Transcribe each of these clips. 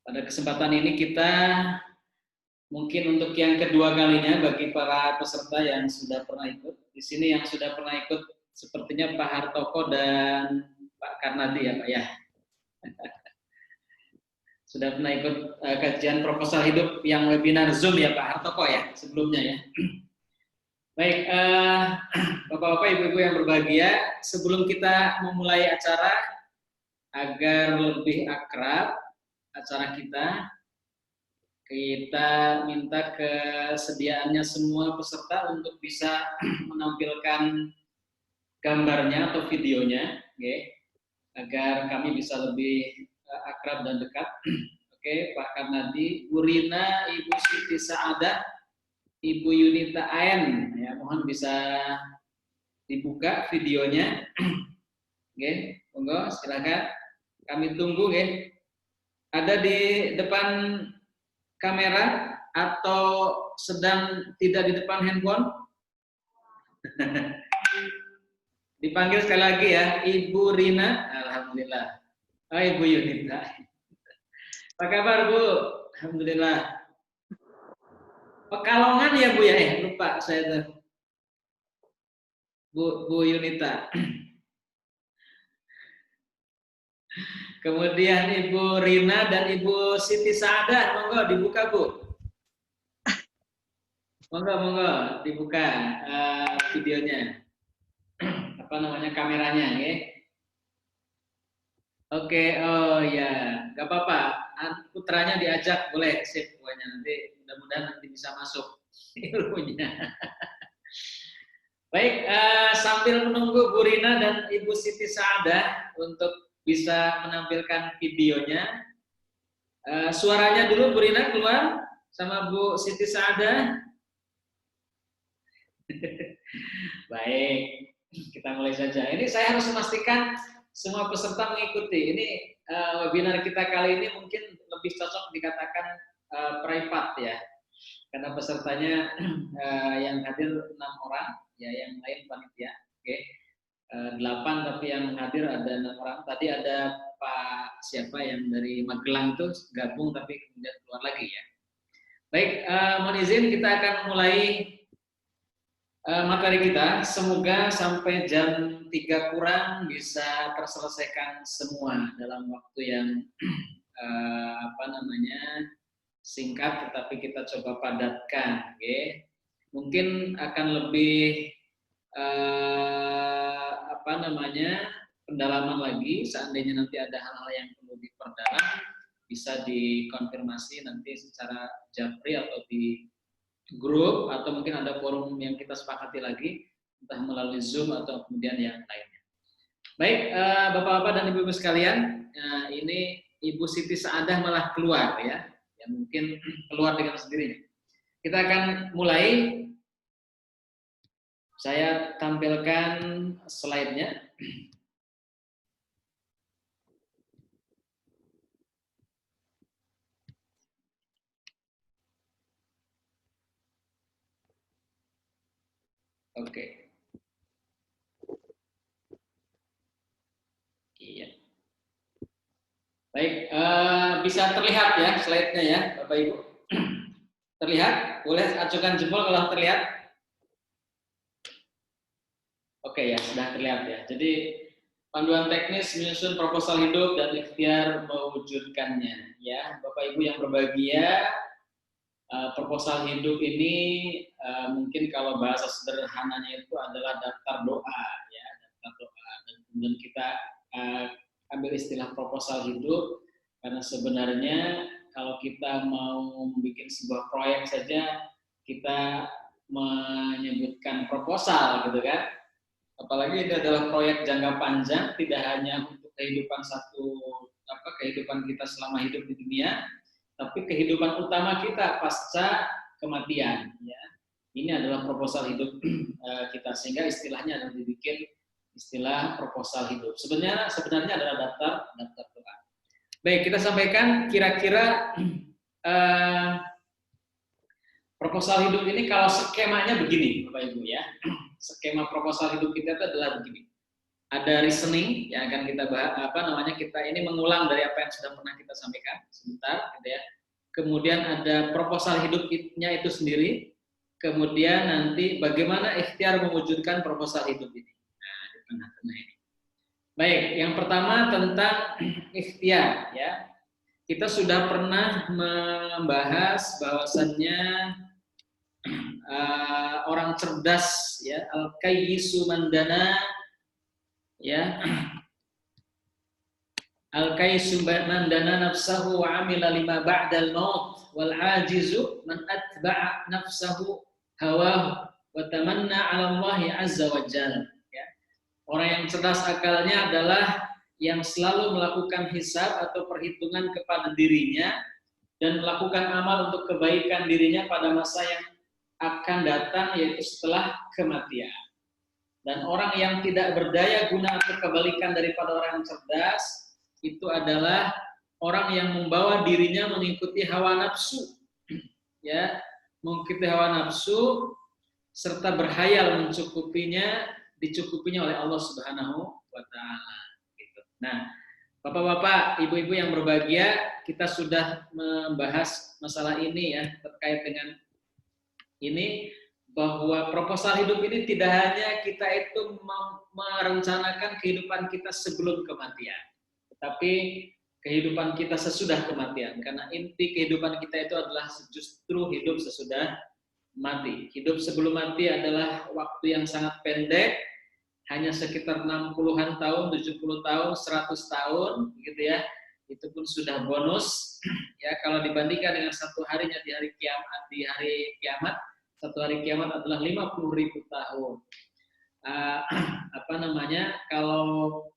Pada kesempatan ini kita mungkin untuk yang kedua kalinya bagi para peserta yang sudah pernah ikut. Di sini yang sudah pernah ikut sepertinya Pak Hartoko dan Pak Karnadi ya Pak ya. Sudah pernah ikut kajian proposal hidup yang webinar Zoom ya Pak Hartoko ya sebelumnya ya. Baik, Bapak-Bapak, Ibu-Ibu yang berbahagia, sebelum kita memulai acara agar lebih akrab acara kita minta kesediaannya semua peserta untuk bisa menampilkan gambarnya atau videonya, okay, agar kami bisa lebih akrab dan dekat. Oke, Pak Karnadi, Bu Rina, Ibu Siti Saadah, Ibu Yunita Aen, ya mohon bisa dibuka videonya. Oke, monggo silakan. Kami tunggu, ya. Ada di depan kamera atau sedang tidak di depan handphone? Dipanggil sekali lagi ya, Ibu Rina. Alhamdulillah. Oh, Ibu Yunita. Apa kabar, Bu? Alhamdulillah. Pekalongan ya, Bu ya? Lupa saya tuh. Bu Yunita. Kemudian Ibu Rina dan Ibu Siti Saadah, monggo dibuka, Bu. Monggo dibuka videonya. Apa namanya kameranya, ya? Oke, oh ya, nggak apa-apa. Putranya diajak, boleh sip pokoknya nanti mudah-mudahan nanti bisa masuk ilmunya. Baik, sambil menunggu Bu Rina dan Ibu Siti Saadah untuk bisa menampilkan videonya, suaranya dulu Bu Rina keluar sama Bu Siti Saadah. Baik, kita mulai saja. Ini saya harus memastikan semua peserta mengikuti. Ini webinar kita kali ini mungkin lebih cocok dikatakan private ya, karena pesertanya yang hadir 6 orang, ya yang lain panitia. Oke, 8 tapi yang hadir ada 6 orang. Tadi ada Pak siapa yang dari Magelang itu gabung tapi kemudian keluar lagi ya. Baik, mohon izin kita akan mulai materi kita. Semoga sampai jam 3 kurang bisa terselesaikan semua dalam waktu yang singkat, tetapi kita coba padatkan. Okay? Mungkin akan lebih pendalaman lagi. Seandainya nanti ada hal-hal yang perlu diperdalam, bisa dikonfirmasi nanti secara japri atau di grup, atau mungkin ada forum yang kita sepakati lagi, entah melalui Zoom atau kemudian yang lainnya. Baik, Bapak-Bapak dan Ibu-Ibu sekalian, ini Ibu Siti Saadah malah keluar ya mungkin keluar dengan sendirinya. Kita akan mulai. Saya tampilkan slide-nya. Oke. Iya. Baik, bisa terlihat ya slide-nya ya, Bapak Ibu. Terlihat? Boleh acukan jempol kalau terlihat. Oke ya, sudah terlihat ya. Jadi panduan teknis menyusun proposal hidup dan ikhtiar mewujudkannya. Ya, Bapak Ibu yang berbahagia, proposal hidup ini mungkin kalau bahasa sederhananya itu adalah daftar doa, ya, daftar doa. Dan kemudian kita ambil istilah proposal hidup karena sebenarnya kalau kita mau membuat sebuah proyek saja kita menyebutkan proposal, gitu kan? Apalagi ini adalah proyek jangka panjang, tidak hanya untuk kehidupan kita selama hidup di dunia, tapi kehidupan utama kita pasca kematian. Ya. Ini adalah proposal hidup kita, sehingga istilahnya adalah dibikin istilah proposal hidup. Sebenarnya adalah daftar doa. Baik, kita sampaikan kira-kira proposal hidup ini kalau skemanya begini, Bapak Ibu ya. Skema proposal hidup kita itu adalah begini. ada reasoning yang akan kita bahas, kita ini mengulang dari apa yang sudah pernah kita sampaikan sebentar, gitu ya. Kemudian ada proposal hidupnya itu sendiri. Kemudian nanti bagaimana ikhtiar mewujudkan proposal hidup ini. Nah, di tengah-tengah ini. Baik, yang pertama tentang ikhtiar, ya. Kita sudah pernah membahas bahwasannya orang cerdas, ya, al-kayyisu mandana, ya, al-kayyisu mandana nafsahu wa amila lima ba'dal maut wal ajizu man atba'a nafsahu hawahu wa tamanna 'ala Allah azza wa jalla, ya. Orang yang cerdas akalnya adalah yang selalu melakukan hisab atau perhitungan kepada dirinya dan melakukan amal untuk kebaikan dirinya pada masa yang akan datang, yaitu setelah kematian. Dan orang yang tidak berdaya guna atau kebalikan daripada orang yang cerdas itu adalah orang yang membawa dirinya mengikuti hawa nafsu, ya, mengikuti hawa nafsu serta berhayal dicukupinya oleh Allah Subhanahu wa taala, gitu. Nah, Bapak-bapak, ibu-ibu yang berbahagia, kita sudah membahas masalah ini, ya, terkait dengan ini, bahwa proposal hidup ini tidak hanya kita itu merencanakan kehidupan kita sebelum kematian, tetapi kehidupan kita sesudah kematian. Karena inti kehidupan kita itu adalah justru hidup sesudah mati. Hidup sebelum mati adalah waktu yang sangat pendek, hanya sekitar 60-an tahun, 70 tahun, 100 tahun, gitu ya. Itu pun sudah bonus, ya, kalau dibandingkan dengan satu harinya di hari kiamat, satu hari kiamat adalah 50.000 tahun. Kalau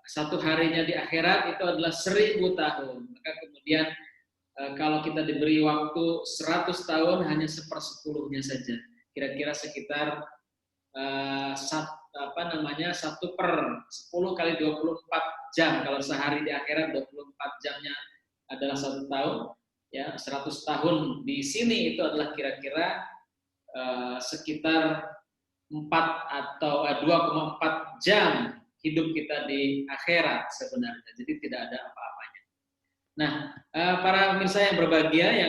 satu harinya di akhirat itu adalah 1.000 tahun. Maka kemudian kalau kita diberi waktu 100 tahun hanya 1/10-nya saja. Kira-kira sekitar 1/10 kali 24 jam. Kalau sehari di akhirat 24 jamnya adalah 1 tahun. Ya, 100 tahun di sini itu adalah kira-kira sekitar 2,4 jam hidup kita di akhirat sebenarnya. Jadi tidak ada apa-apanya. Nah, para pemirsa yang berbahagia ya,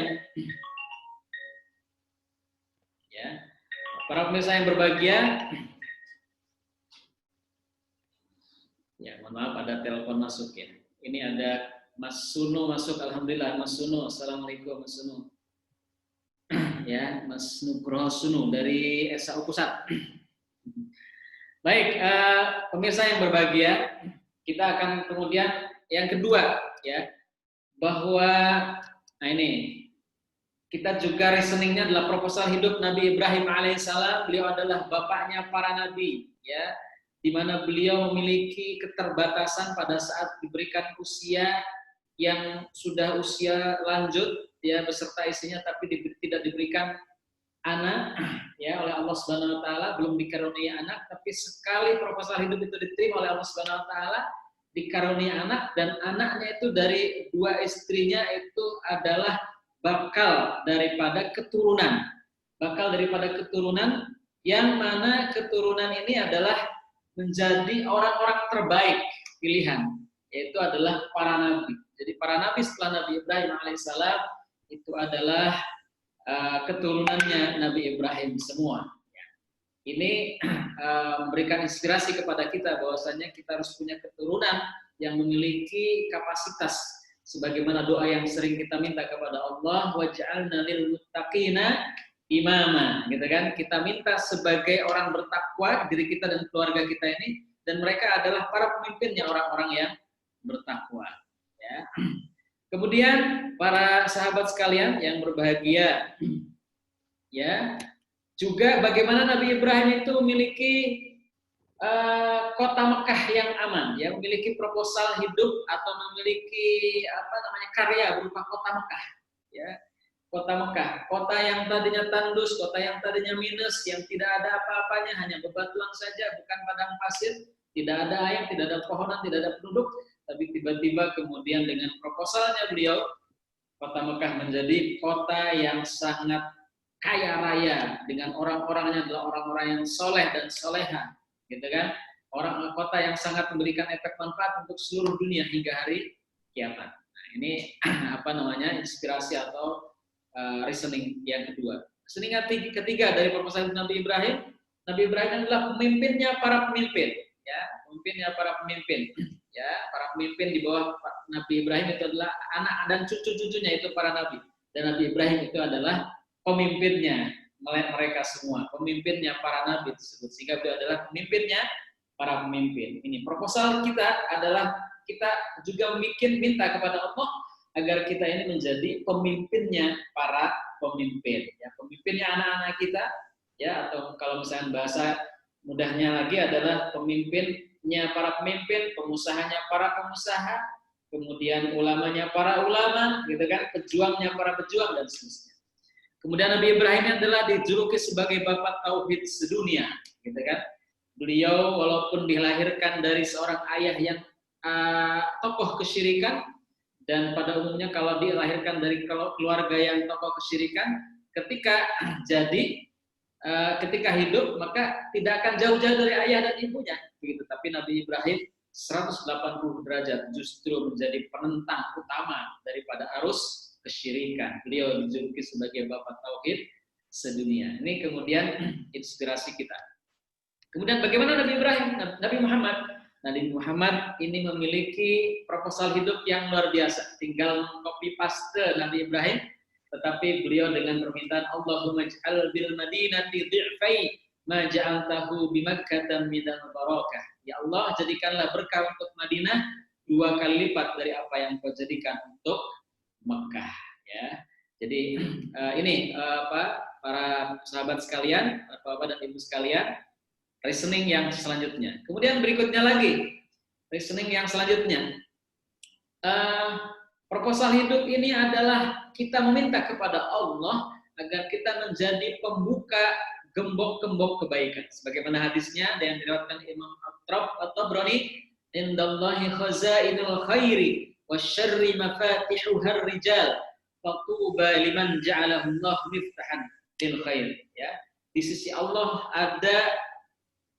mohon maaf ada telepon masuk, ya. Ini ada Mas Suno masuk, alhamdulillah. Mas Suno, assalamualaikum Mas Suno. Ya, Mas Nugroho Suno dari SAU Pusat. Baik, pemirsa yang berbahagia, kita akan kemudian yang kedua, ya, bahwa ini kita juga reasoningnya adalah proposal hidup Nabi Ibrahim alaihissalam. Beliau adalah bapaknya para nabi, ya, di mana beliau memiliki keterbatasan pada saat diberikan usia yang sudah usia lanjut, ya, beserta istrinya, tapi tidak diberikan anak, ya, oleh Allah Subhanahu wa taala, belum dikaruniai anak, tapi sekali proposal hidup itu diterima oleh Allah Subhanahu wa taala, dikaruniai anak, dan anaknya itu dari dua istrinya itu adalah bakal daripada keturunan yang mana keturunan ini adalah menjadi orang-orang terbaik pilihan, yaitu adalah para nabi. Jadi para nabi setelah Nabi Ibrahim alaihissalam itu adalah keturunannya Nabi Ibrahim semua. Ini memberikan inspirasi kepada kita bahwasanya kita harus punya keturunan yang memiliki kapasitas sebagaimana doa yang sering kita minta kepada Allah, waj'alna lil muttaqina imama, gitu kan? Kita minta sebagai orang bertakwa diri kita dan keluarga kita ini, dan mereka adalah para pemimpinnya orang-orang yang bertakwa, ya. Kemudian para sahabat sekalian yang berbahagia, ya, juga bagaimana Nabi Ibrahim itu memiliki kota Mekah yang aman, ya, memiliki proposal hidup atau memiliki karya berupa kota Mekah, ya. Kota Mekah, kota yang tadinya tandus, kota yang tadinya minus, yang tidak ada apa-apanya, hanya bebatuan saja, bukan padang pasir, tidak ada air, tidak ada pohonan, tidak ada penduduk, tapi tiba-tiba kemudian dengan proposalnya beliau, kota Mekah menjadi kota yang sangat kaya raya, dengan orang-orangnya adalah orang-orang yang soleh dan soleha, gitu kan? kota yang sangat memberikan efek manfaat untuk seluruh dunia hingga hari kiamat. Nah, ini apa namanya inspirasi atau reasoning yang kedua. Reasoning ketiga dari proposal Nabi Ibrahim. Nabi Ibrahim adalah pemimpinnya para pemimpin, ya, pemimpinnya para pemimpin, ya, para pemimpin di bawah Nabi Ibrahim itu adalah anak dan cucu-cucunya itu para nabi, dan Nabi Ibrahim itu adalah pemimpinnya mereka semua, pemimpinnya para nabi tersebut, sehingga beliau adalah pemimpinnya para pemimpin. Ini proposal kita adalah kita juga minta kepada Allah agar kita ini menjadi pemimpinnya para pemimpin, ya, pemimpinnya anak-anak kita. Ya, atau kalau misalnya bahasa mudahnya lagi adalah pemimpinnya para pemimpin, pengusahanya para pengusaha, kemudian ulamanya para ulama, gitu kan, pejuangnya para pejuang dan seterusnya. Kemudian Nabi Ibrahim adalah dijuluki sebagai bapak tauhid sedunia, gitu kan. Beliau walaupun dilahirkan dari seorang ayah yang tokoh kesyirikan, dan pada umumnya kalau dilahirkan dari keluarga yang tokoh kesyirikan, ketika hidup maka tidak akan jauh-jauh dari ayah dan ibunya, begitu. Tapi Nabi Ibrahim 180 derajat justru menjadi penentang utama daripada arus kesyirikan. Beliau dijuluki sebagai bapak tauhid sedunia. Ini kemudian inspirasi kita. Kemudian bagaimana Nabi Ibrahim? Nabi Muhammad ini memiliki proposal hidup yang luar biasa. Tinggal copy paste Nabi Ibrahim, tetapi beliau dengan permintaan Allahumma ij'al bil madinati dhi'fai ma ja'altahu bi Makkah minal barakah. Ya Allah, jadikanlah berkah untuk Madinah 2 kali lipat dari apa yang Kau jadikan untuk Mekah, ya. Jadi ini para sahabat sekalian, Bapak dan Ibu sekalian, reasoning yang selanjutnya. Kemudian berikutnya lagi, reasoning yang selanjutnya. Proposal hidup ini adalah kita meminta kepada Allah agar kita menjadi pembuka gembok-gembok kebaikan. Sebagaimana hadisnya yang diriwayatkan Imam At-Tabrani, "Indallahi khazainul khairi wasyarri mafatihuhar rijal, fatuba liman ja'alahu Allah miftahan lil khair." Ya, di sisi Allah ada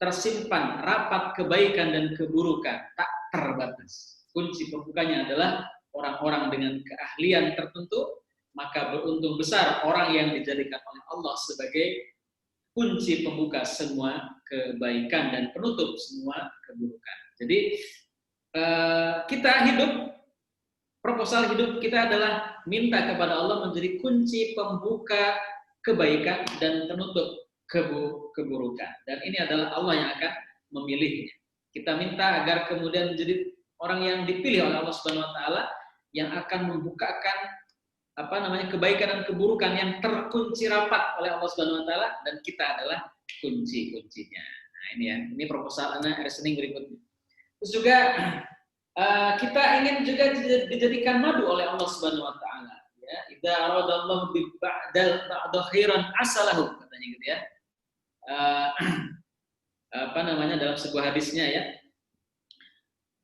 tersimpan rapat kebaikan dan keburukan tak terbatas. Kunci pembukanya adalah orang-orang dengan keahlian tertentu, maka beruntung besar orang yang dijadikan oleh Allah sebagai kunci pembuka semua kebaikan dan penutup semua keburukan. Jadi kita hidup, proposal hidup kita adalah minta kepada Allah menjadi kunci pembuka kebaikan dan penutup keburukan. Dan ini adalah Allah yang akan memilihnya. Kita minta agar kemudian menjadi orang yang dipilih oleh Allah Subhanahu wa taala yang akan membukakan kebaikan dan keburukan yang terkunci rapat oleh Allah Subhanahu wa taala, dan kita adalah kunci-kuncinya. Nah, ini ya, ini proposal reasoning berikutnya. Terus juga kita ingin juga dijadikan madu oleh Allah Subhanahu wa taala, ya. Idza aradallahu bi ba'dal khairan asalahu, katanya gitu ya. Dalam sebuah hadisnya, ya.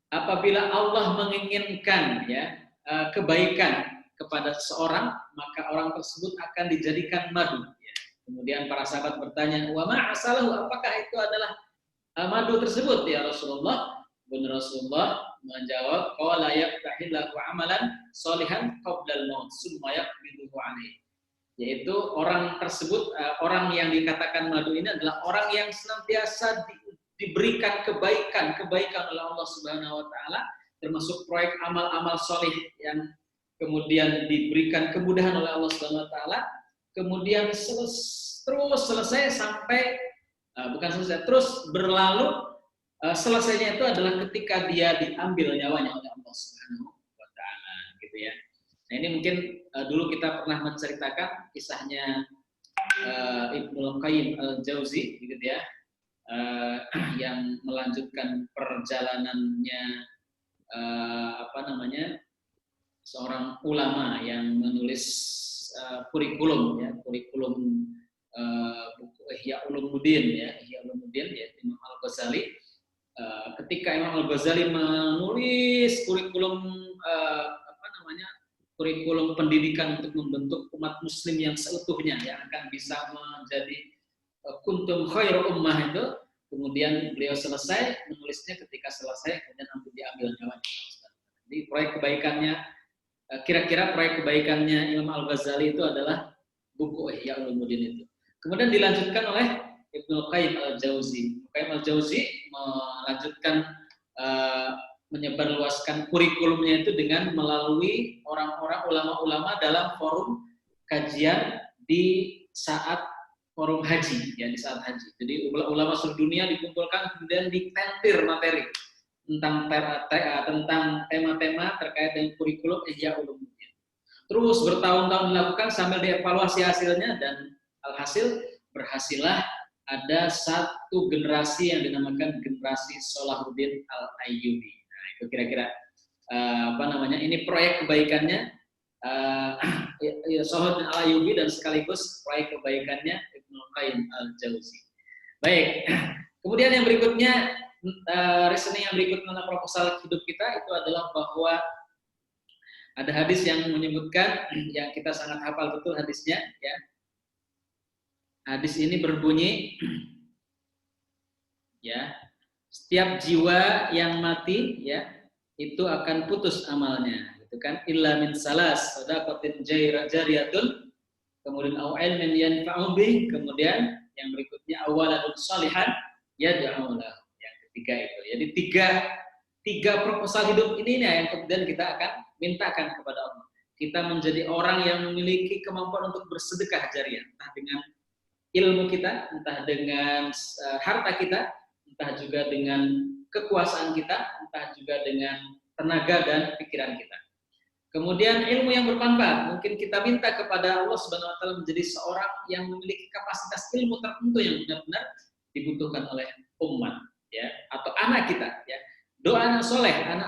Apabila Allah menginginkan, ya, kebaikan kepada seseorang, maka orang tersebut akan dijadikan madu. Ya. Kemudian para sahabat bertanya, wa ma'asalahu, apakah itu adalah madu tersebut ya Rasulullah? Benar, Rasulullah menjawab, qala yaftahillahu amalan sholihan qablal maut summa yaqbiduhu alaihi. Yaitu orang tersebut, orang yang dikatakan madu ini adalah orang yang senantiasa diberikan kebaikan oleh Allah Subhanahu wa taala, termasuk proyek amal-amal solih yang kemudian diberikan kemudahan oleh Allah Subhanahu wa taala, kemudian terus selesai sampai terus berlalu, selesainya itu adalah ketika dia diambil nyawanya oleh Allah Subhanahu wa taala, gitu ya. Nah, ini mungkin dulu kita pernah menceritakan kisahnya Ibnu Qayyim al-Jauzi, gitu ya. Yang melanjutkan perjalanannya seorang ulama yang menulis kurikulum buku Ihya Ulumuddin, ya Imam Al-Ghazali. Ketika Imam Al-Ghazali menulis kurikulum pendidikan untuk membentuk umat muslim yang seutuhnya yang akan bisa menjadi kuntum khairu ummah itu, kemudian beliau selesai menulisnya, ketika selesai kemudian hampir diambil nyawanya. Jadi proyek kebaikannya, kira-kira proyek kebaikannya Imam Al-Ghazali itu adalah buku Ihya Ulumuddin itu. Kemudian dilanjutkan oleh Ibnu Qayyim Al-Jauzi. Qayyim Al-Jauzi melanjutkan menyebarluaskan kurikulumnya itu dengan melalui orang-orang ulama-ulama dalam forum kajian di saat forum haji, ya di saat haji. Jadi ulama seluruh dunia dikumpulkan kemudian ditentir materi tentang tema-tema terkait dengan kurikulum Ihya Ulumuddin. Terus bertahun-tahun dilakukan sambil dievaluasi hasilnya, dan alhasil berhasillah ada satu generasi yang dinamakan generasi Salahuddin Al-Ayyubi. Nah, itu kira-kira ini proyek kebaikannya Salahuddin Al-Ayyubi dan sekaligus proyek kebaikannya Ibnu Qayyim Al-Jauzi. Baik, kemudian yang berikutnya, reasoning yang berikutnya tentang proposal hidup kita itu adalah bahwa ada hadis yang menyebutkan, yang kita sangat hafal betul hadisnya, ya. Hadis ini berbunyi, ya, setiap jiwa yang mati, ya, itu akan putus amalnya, gitu kan? Illa min salas, shadaqatin jariyatun, kemudian au ilmin yanfa'u bih, kemudian yang berikutnya awaladun shalihan yad'u lahu. Yang ketiga itu. Jadi tiga proposal hidup ini yang kemudian kita akan mintakan kepada Allah. Kita menjadi orang yang memiliki kemampuan untuk bersedekah jariah, entah dengan ilmu kita, entah dengan harta kita, entah juga dengan kekuasaan kita, entah juga dengan tenaga dan pikiran kita. Kemudian ilmu yang bermanfaat, mungkin kita minta kepada Allah Subhanahu wa taala menjadi seorang yang memiliki kapasitas ilmu tertentu yang benar-benar dibutuhkan oleh umat, ya, atau anak kita, ya. Doa anak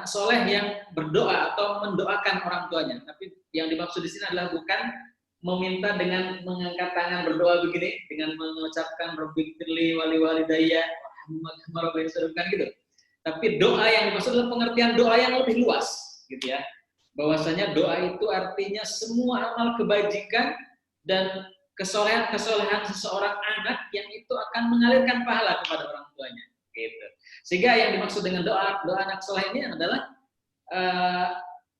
soleh yang berdoa atau mendoakan orang tuanya. Tapi yang dimaksud di sini adalah bukan meminta dengan mengangkat tangan berdoa begini, dengan mengucapkan Rabbighfirli wali walidayya warhamhuma bukan gitu. Tapi doa yang dimaksud adalah pengertian doa yang lebih luas, gitu ya. Bahwasanya doa itu artinya semua amal kebajikan dan kesolehan seseorang anak yang itu akan mengalirkan pahala kepada orang tuanya, gitu. Sehingga yang dimaksud dengan doa anak soleh ini adalah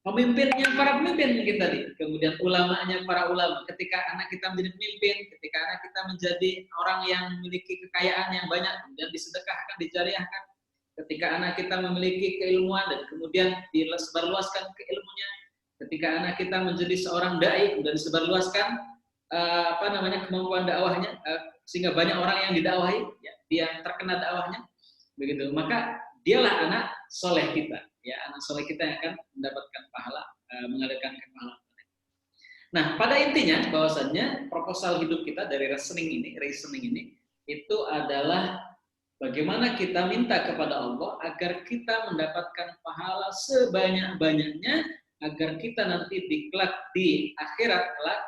pemimpinnya para pemimpin mungkin tadi, kemudian ulamanya para ulama. Ketika anak kita menjadi pemimpin, ketika anak kita menjadi orang yang memiliki kekayaan yang banyak, kemudian disedekahkan, dijariahkan. Ketika anak kita memiliki keilmuan dan kemudian disebarluaskan keilmunya. Ketika anak kita menjadi seorang dai, kemudian disebarluaskan kemampuan dakwahnya, sehingga banyak orang yang didakwahi, ya, dia terkena dakwahnya, begitu. Maka dialah anak soleh kita. Ya, anak soleh kita yang akan mendapatkan pahala, mengalirkan pahala. Nah, pada intinya bahwasannya proposal hidup kita dari reasoning ini itu adalah bagaimana kita minta kepada Allah agar kita mendapatkan pahala sebanyak-banyaknya, agar kita nanti di akhirat kelak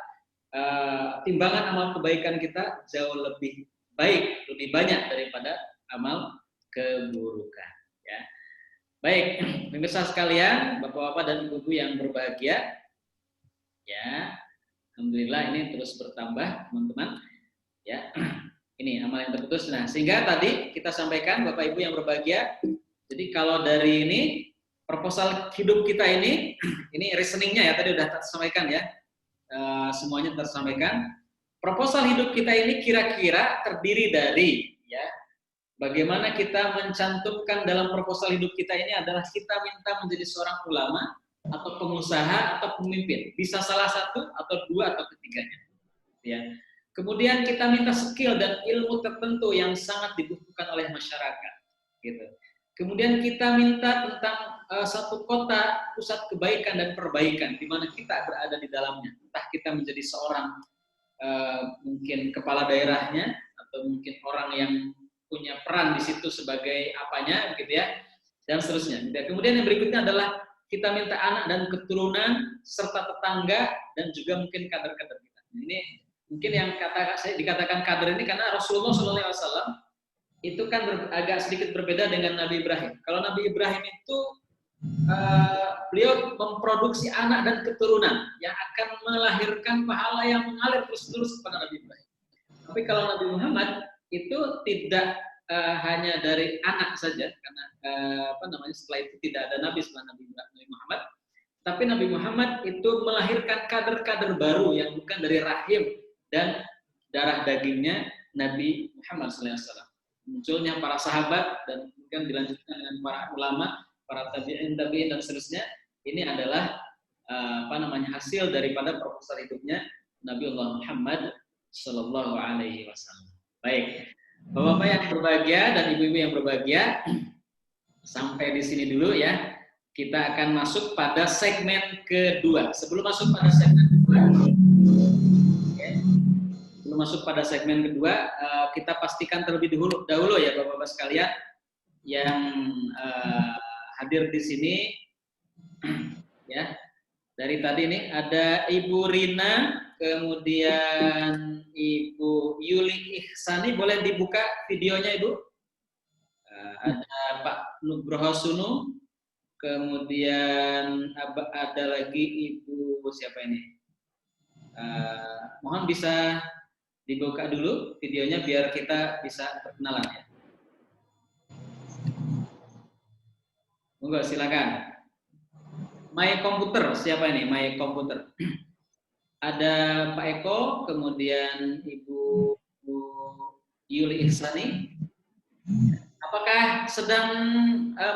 timbangan amal kebaikan kita jauh lebih baik, lebih banyak daripada amal keburukan. Ya. Baik, pemirsa sekalian, bapak-bapak dan ibu-ibu yang berbahagia, ya, alhamdulillah ini terus bertambah, teman-teman. Ya, ini amal yang terputus. Nah, sehingga tadi kita sampaikan, bapak ibu yang berbahagia. Jadi kalau dari ini proposal hidup kita ini reasoningnya ya tadi udah tersampaikan ya, semuanya tersampaikan. Proposal hidup kita ini kira-kira terdiri dari, ya. Bagaimana kita mencantumkan dalam proposal hidup kita ini adalah kita minta menjadi seorang ulama atau pengusaha atau pemimpin. Bisa salah satu atau dua atau ketiganya. Ya. Kemudian kita minta skill dan ilmu tertentu yang sangat dibutuhkan oleh masyarakat. Gitu. Kemudian kita minta tentang satu kota pusat kebaikan dan perbaikan di mana kita berada di dalamnya. Entah kita menjadi seorang mungkin kepala daerahnya atau mungkin orang yang punya peran di situ sebagai apanya, gitu ya, dan seterusnya. Kemudian yang berikutnya adalah kita minta anak dan keturunan serta tetangga dan juga mungkin kader-kader kita. Ini mungkin yang dikatakan kader ini karena Rasulullah SAW itu kan agak sedikit berbeda dengan Nabi Ibrahim. Kalau Nabi Ibrahim itu beliau memproduksi anak dan keturunan yang akan melahirkan pahala yang mengalir terus-terus kepada Nabi Ibrahim. Tapi kalau Nabi Muhammad itu tidak hanya dari anak saja, karena setelah itu tidak ada nabi setelah Nabi Muhammad. Tapi Nabi Muhammad itu melahirkan kader-kader baru yang bukan dari rahim dan darah dagingnya Nabi Muhammad SAW. Munculnya para sahabat dan kemudian dilanjutkan dengan para ulama, para tabi'in dan seterusnya. Ini adalah hasil daripada proposal hidupnya Nabi Allah Muhammad Sallallahu Alaihi Wasallam. Baik, Bapak-bapak yang berbahagia dan ibu-ibu yang berbahagia, sampai di sini dulu ya. Kita akan masuk pada segmen kedua. Sebelum masuk pada segmen kedua, kita pastikan terlebih dahulu ya Bapak-bapak sekalian yang hadir di sini ya. Dari tadi ini ada Ibu Rina, kemudian Ibu Yuli Ihsani, boleh dibuka videonya Ibu? Ada Pak Nugroho Sunu, kemudian ada lagi Ibu siapa ini? Mohon bisa dibuka dulu videonya biar kita bisa perkenalan ya. Monggo silakan. My Komputer, siapa ini? My Komputer. Ada Pak Eko, kemudian Ibu Yuli Ihsani. Apakah sedang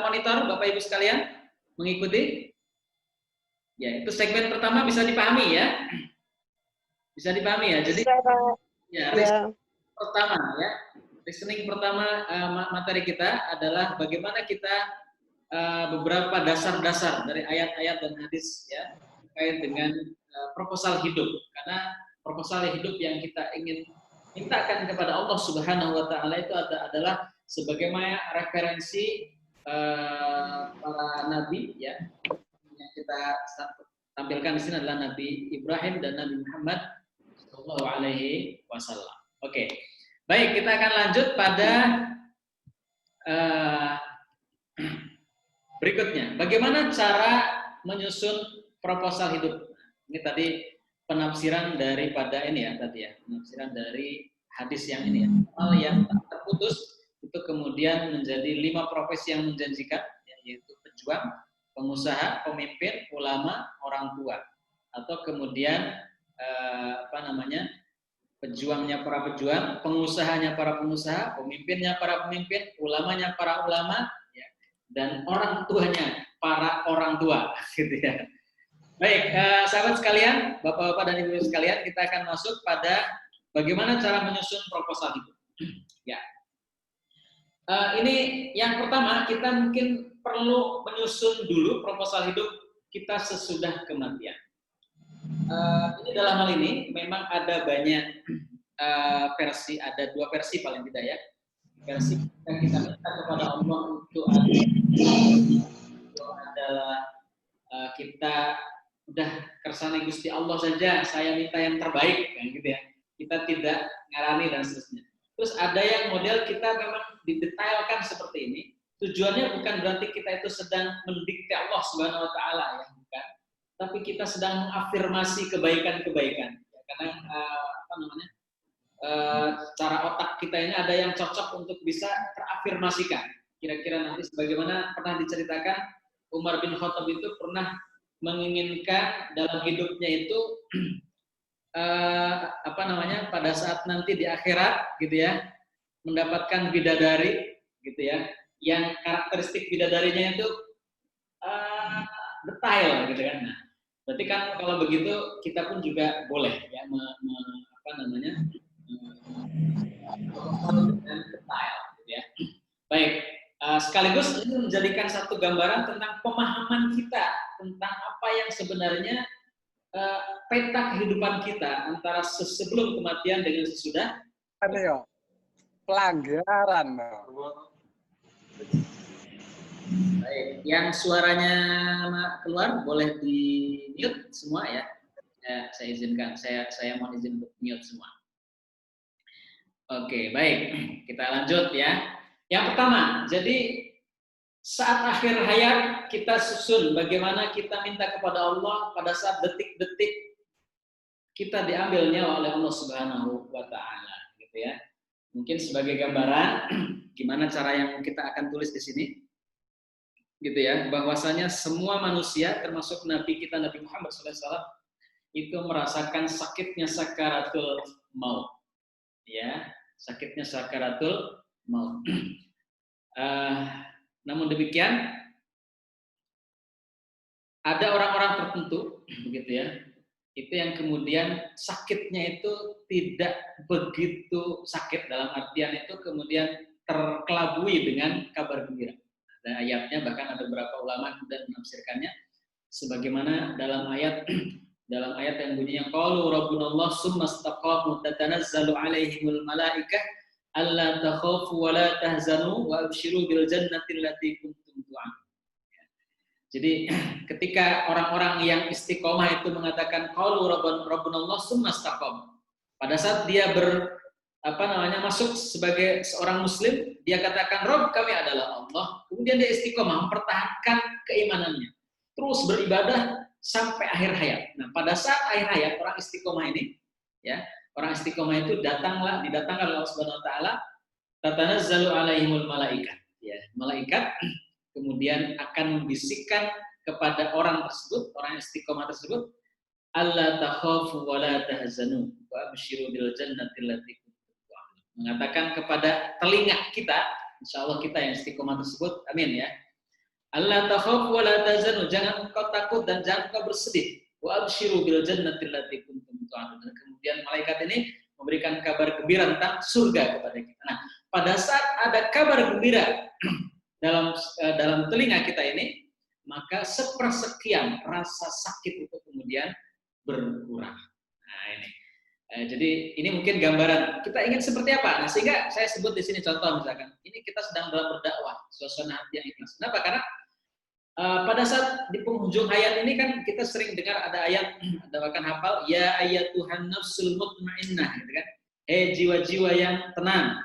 monitor Bapak Ibu sekalian mengikuti? Ya, itu segmen pertama bisa dipahami ya? Bisa dipahami ya? Jadi pertama ya, listening pertama materi kita adalah bagaimana kita beberapa dasar-dasar dari ayat-ayat dan hadis ya terkait dengan proposal hidup, karena proposal hidup yang kita ingin mintakan kepada Allah Subhanahu wa taala itu adalah sebagaimana referensi para nabi ya yang kita tampilkan di sini adalah Nabi Ibrahim dan Nabi Muhammad sallallahu alaihi wasallam. Oke. Baik, kita akan lanjut pada berikutnya, bagaimana cara menyusun proposal hidup? Ini tadi penafsiran daripada ini ya tadi ya, penafsiran dari hadis yang ini ya. Hal yang tak terputus itu kemudian menjadi 5 profesi yang menjanjikan, yaitu pejuang, pengusaha, pemimpin, ulama, orang tua. Atau kemudian pejuangnya para pejuang, pengusahanya para pengusaha, pemimpinnya para pemimpin, ulamanya para ulama, dan orang tuanya para orang tua gitu ya. Baik, sahabat sekalian, bapak-bapak dan ibu sekalian, kita akan masuk pada bagaimana cara menyusun proposal hidup. Ya, ini yang pertama kita mungkin perlu menyusun dulu proposal hidup kita sesudah kematian. Ini dalam hal ini memang ada banyak versi, ada 2 versi paling tidak ya. Versi yang kita minta kepada Allah itu adalah kita udah kersane Gusti Allah saja, saya minta yang terbaik kan gitu ya. Kita tidak ngarani dan seterusnya. Terus ada yang model kita memang didetailkan seperti ini. Tujuannya bukan berarti kita itu sedang mendikte Allah Subhanahu wa taala ya, bukan. Tapi kita sedang mengafirmasi kebaikan-kebaikan. Ya, karena cara otak kita ini ada yang cocok untuk bisa terafirmasikan. Kira-kira nanti sebagaimana pernah diceritakan, Umar bin Khattab itu pernah menginginkan dalam hidupnya itu pada saat nanti di akhirat gitu ya, mendapatkan bidadari gitu ya, yang karakteristik bidadarinya itu detail gitu kan. Nah, berarti kan kalau begitu kita pun juga boleh ya dan detail gitu ya. Baik, sekaligus ini menjadikan satu gambaran tentang pemahaman kita tentang apa yang sebenarnya peta kehidupan kita antara sebelum kematian dengan sesudah. Pelanggaran. Baik, yang suaranya keluar boleh di mute semua ya. Saya izinkan, saya mohon izin untuk mute semua. Oke, baik, kita lanjut ya. Yang pertama, jadi saat akhir hayat kita susun bagaimana kita minta kepada Allah pada saat detik-detik kita diambil nyawa oleh Allah Subhanahu wa taala gitu ya. Mungkin sebagai gambaran gimana cara yang kita akan tulis di sini, gitu ya, bahwasanya semua manusia termasuk Nabi kita Nabi Muhammad SAW itu merasakan sakitnya sakaratul maut, ya, sakitnya sakaratul maut. Namun demikian ada orang-orang tertentu, begitu ya, itu yang kemudian sakitnya itu tidak begitu sakit, dalam artian itu kemudian terkelabui dengan kabar gembira. Ada ayatnya, bahkan ada beberapa ulama kemudian menafsirkannya sebagaimana dalam ayat yang bunyinya qalu rabbunallah tsumma istaqamu tatanazzalu alaihimul malaikah alla takhafu wa la tahzanu wa abshiru bil jannati allati kuntum tu'adun. Jadi ketika orang-orang yang istiqomah itu mengatakan qalu rabbunallah tsumma istaqamu, pada saat dia masuk sebagai seorang muslim, dia katakan Rabb kami adalah Allah, kemudian dia istiqomah mempertahankan keimanannya, terus beribadah sampai akhir hayat. Nah, pada saat akhir hayat orang istiqomah ini, ya, orang istiqomah itu didatangkan oleh Allah Subhanahu wa taala, tatanazzalu alaihimul malaikat, ya, malaikat kemudian akan membisikkan kepada orang tersebut, orang istiqomah tersebut, alla takhafu wa la tahzanu wa abshiru bil jannati allati kuntum tu'adun. Mengatakan kepada telinga kita, insyaallah kita yang istiqomah tersebut, amin ya. Alla takhafu wa la tahzanu, jangan engkau takut dan jangan engkau bersedih. Wa abshiru bil jannati allati kuntum tu'adun. Dan kemudian malaikat ini memberikan kabar gembira tentang surga kepada kita. Nah, pada saat ada kabar gembira dalam telinga kita ini, maka sepersekian rasa sakit itu kemudian berkurang. Nah, ini. Jadi ini mungkin gambaran kita ingin seperti apa. Nah, sehingga saya sebut di sini contoh, misalkan ini kita sedang dalam berdakwah, suasana hati yang ikhlas. Kenapa? Karena pada saat di penghujung ayat ini kan kita sering dengar ada ayat, ada bahkan hafal, ya ayyatuhan nafsul mutmainnah, gitu kan. Jiwa-jiwa yang tenang,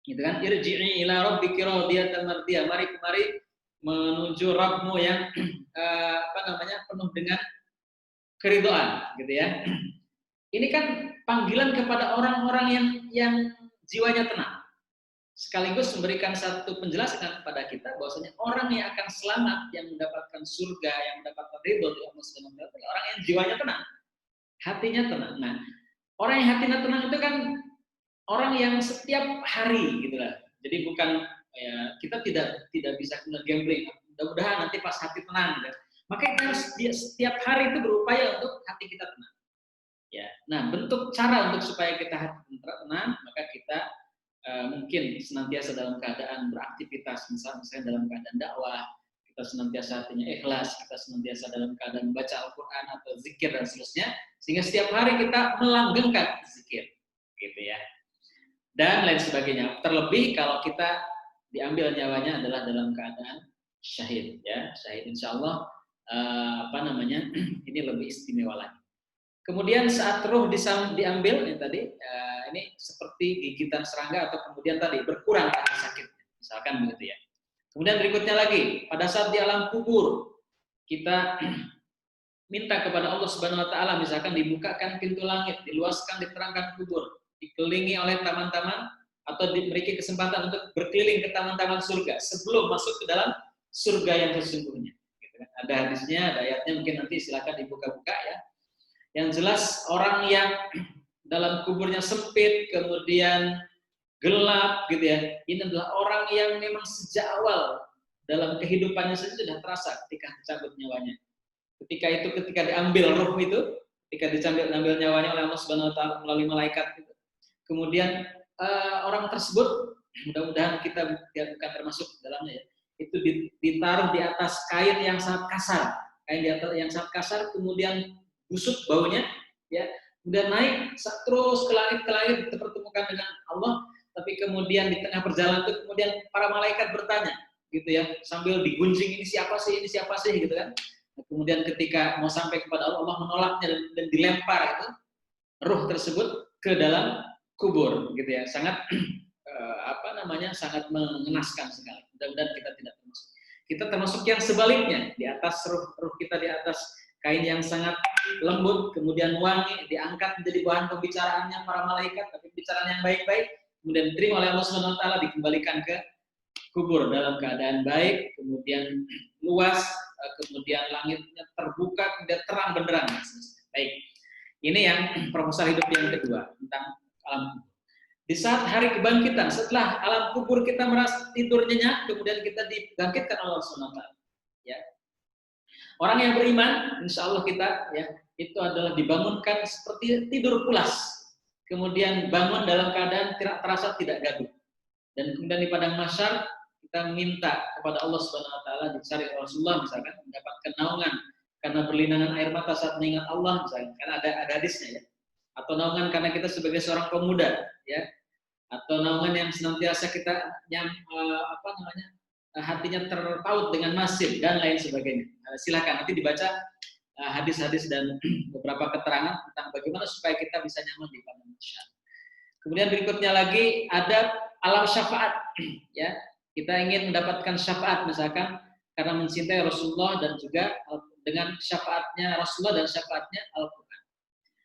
gitu kan, irji'i ila rabbiki radiyatan mardiyah, mari menuju Rabbmu yang penuh dengan keridhaan, gitu ya. Ini kan panggilan kepada orang-orang yang jiwanya tenang, sekaligus memberikan satu penjelasan kepada kita bahwasanya orang yang akan selamat, yang mendapatkan surga, yang mendapatkan ridho dari Allah Subhanahu wa taala, orang yang jiwanya tenang, hatinya tenang. Nah, orang yang hatinya tenang itu kan orang yang setiap hari, gitu lah. Jadi bukan ya, kita tidak bisa kena gambling. Mudah-mudahan nanti pas hati tenang, gitu. Maka kita harus setiap hari itu berupaya untuk hati kita tenang. Ya, nah bentuk cara untuk supaya kita hati tenang, maka kita mungkin senantiasa dalam keadaan beraktivitas, misalnya dalam keadaan dakwah, kita senantiasa hatinya ikhlas, kita senantiasa dalam keadaan baca Al-Quran atau zikir dan seterusnya, sehingga setiap hari kita melanggengkan zikir, gitu ya. Dan lain sebagainya. Terlebih kalau kita diambil nyawanya adalah dalam keadaan syahid, ya, syahid, insya Allah ini lebih istimewa lagi. Kemudian saat ruh diambil ini tadi, ini seperti gigitan serangga atau kemudian tadi berkurang rasa sakit, misalkan begitu ya. Kemudian berikutnya lagi, pada saat di alam kubur kita minta kepada Allah Subhanahu wa taala, misalkan dibukakan pintu langit, diluaskan, diterangkan kubur, dikelilingi oleh taman-taman, atau diberi kesempatan untuk berkeliling ke taman-taman surga sebelum masuk ke dalam surga yang sesungguhnya. Ada hadisnya, ada ayatnya, mungkin nanti silakan dibuka-buka ya. Yang jelas orang yang dalam kuburnya sempit, kemudian gelap, gitu ya. Ini adalah orang yang memang sejak awal dalam kehidupannya saja sudah terasa ketika dicabut nyawanya. Ketika diambil ruh itu, ketika diambil nyawanya oleh Allah Subhanahu wa taala melalui malaikat itu. Kemudian orang tersebut, mudah-mudahan kita bukan termasuk dalamnya ya, itu ditaruh di atas kain yang sangat kasar, kemudian busuk baunya, ya, kemudian naik terus ke langit dipertemukan dengan Allah, tapi kemudian di tengah perjalanan itu kemudian para malaikat bertanya, gitu ya, sambil digunjing, ini siapa sih, gitu kan. Kemudian ketika mau sampai kepada Allah menolaknya dan dilempar itu ruh tersebut ke dalam kubur, gitu ya, sangat sangat mengenaskan sekali. Mudah-mudahan kita tidak termasuk. Kita termasuk yang sebaliknya, di atas ruh kita di atas kain yang sangat lembut, kemudian wangi, diangkat menjadi bahan pembicaraannya para malaikat, tapi pembicaraan yang baik-baik. kemudian diterima oleh Allah Subhanahu wa taala, dikembalikan ke kubur dalam keadaan baik, kemudian luas, kemudian langitnya terbuka, kemudian terang benderang. Baik. Ini yang proposal hidup yang kedua tentang alam kubur. Di saat hari kebangkitan, setelah alam kubur kita merasa tidur nyenyak, kemudian kita dibangkitkan oleh Allah Subhanahu wa taala. Ya. Orang yang beriman, insya Allah kita ya itu adalah dibangunkan seperti tidur pulas, kemudian bangun dalam keadaan terasa tidak gaduh. Dan kemudian di padang mahsyar kita minta kepada Allah Subhanahu wa taala, dicari Rasulullah misalkan mendapatkan naungan karena berlinangan air mata saat mengingat Allah misalkan, karena ada hadisnya ya. Atau naungan karena kita sebagai seorang pemuda ya. Atau naungan yang senantiasa kita hatinya terpaut dengan masjid dan lain sebagainya. Silakan nanti dibaca hadis-hadis dan beberapa keterangan tentang bagaimana supaya kita bisa nyaman di padang mahsyar. Kemudian berikutnya lagi ada alam syafaat, ya kita ingin mendapatkan syafaat misalkan karena mencintai Rasulullah dan juga dengan syafaatnya Rasulullah dan syafaatnya Al-Quran.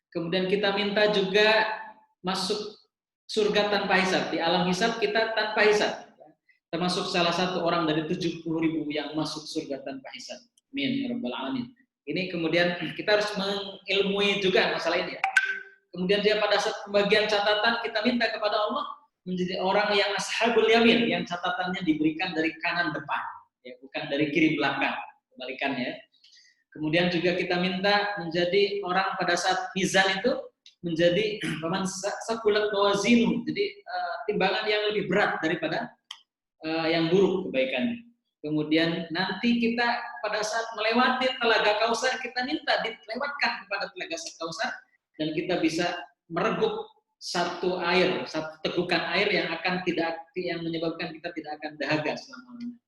Kemudian kita minta juga masuk surga tanpa hisab, di alam hisab kita tanpa hisab, termasuk salah satu orang dari 70.000 yang masuk surga tanpa hisab. Amin ya rabbal alamin. Ini kemudian kita harus mengilmui juga masalah ini ya. Kemudian dia pada saat pembagian catatan kita minta kepada Allah menjadi orang yang ashabul yamin, yang catatannya diberikan dari kanan depan, ya, bukan dari kiri belakang, kebalikannya. Kemudian juga kita minta menjadi orang pada saat mizan itu menjadi paman sakulat mawazinu, jadi timbangan yang lebih berat daripada yang buruk kebaikannya. Kemudian nanti kita pada saat melewati telaga Kausar kita minta dilewatkan kepada telaga Kausar dan kita bisa mereguk satu tegukan air yang akan yang menyebabkan kita tidak akan dahaga selama-lamanya.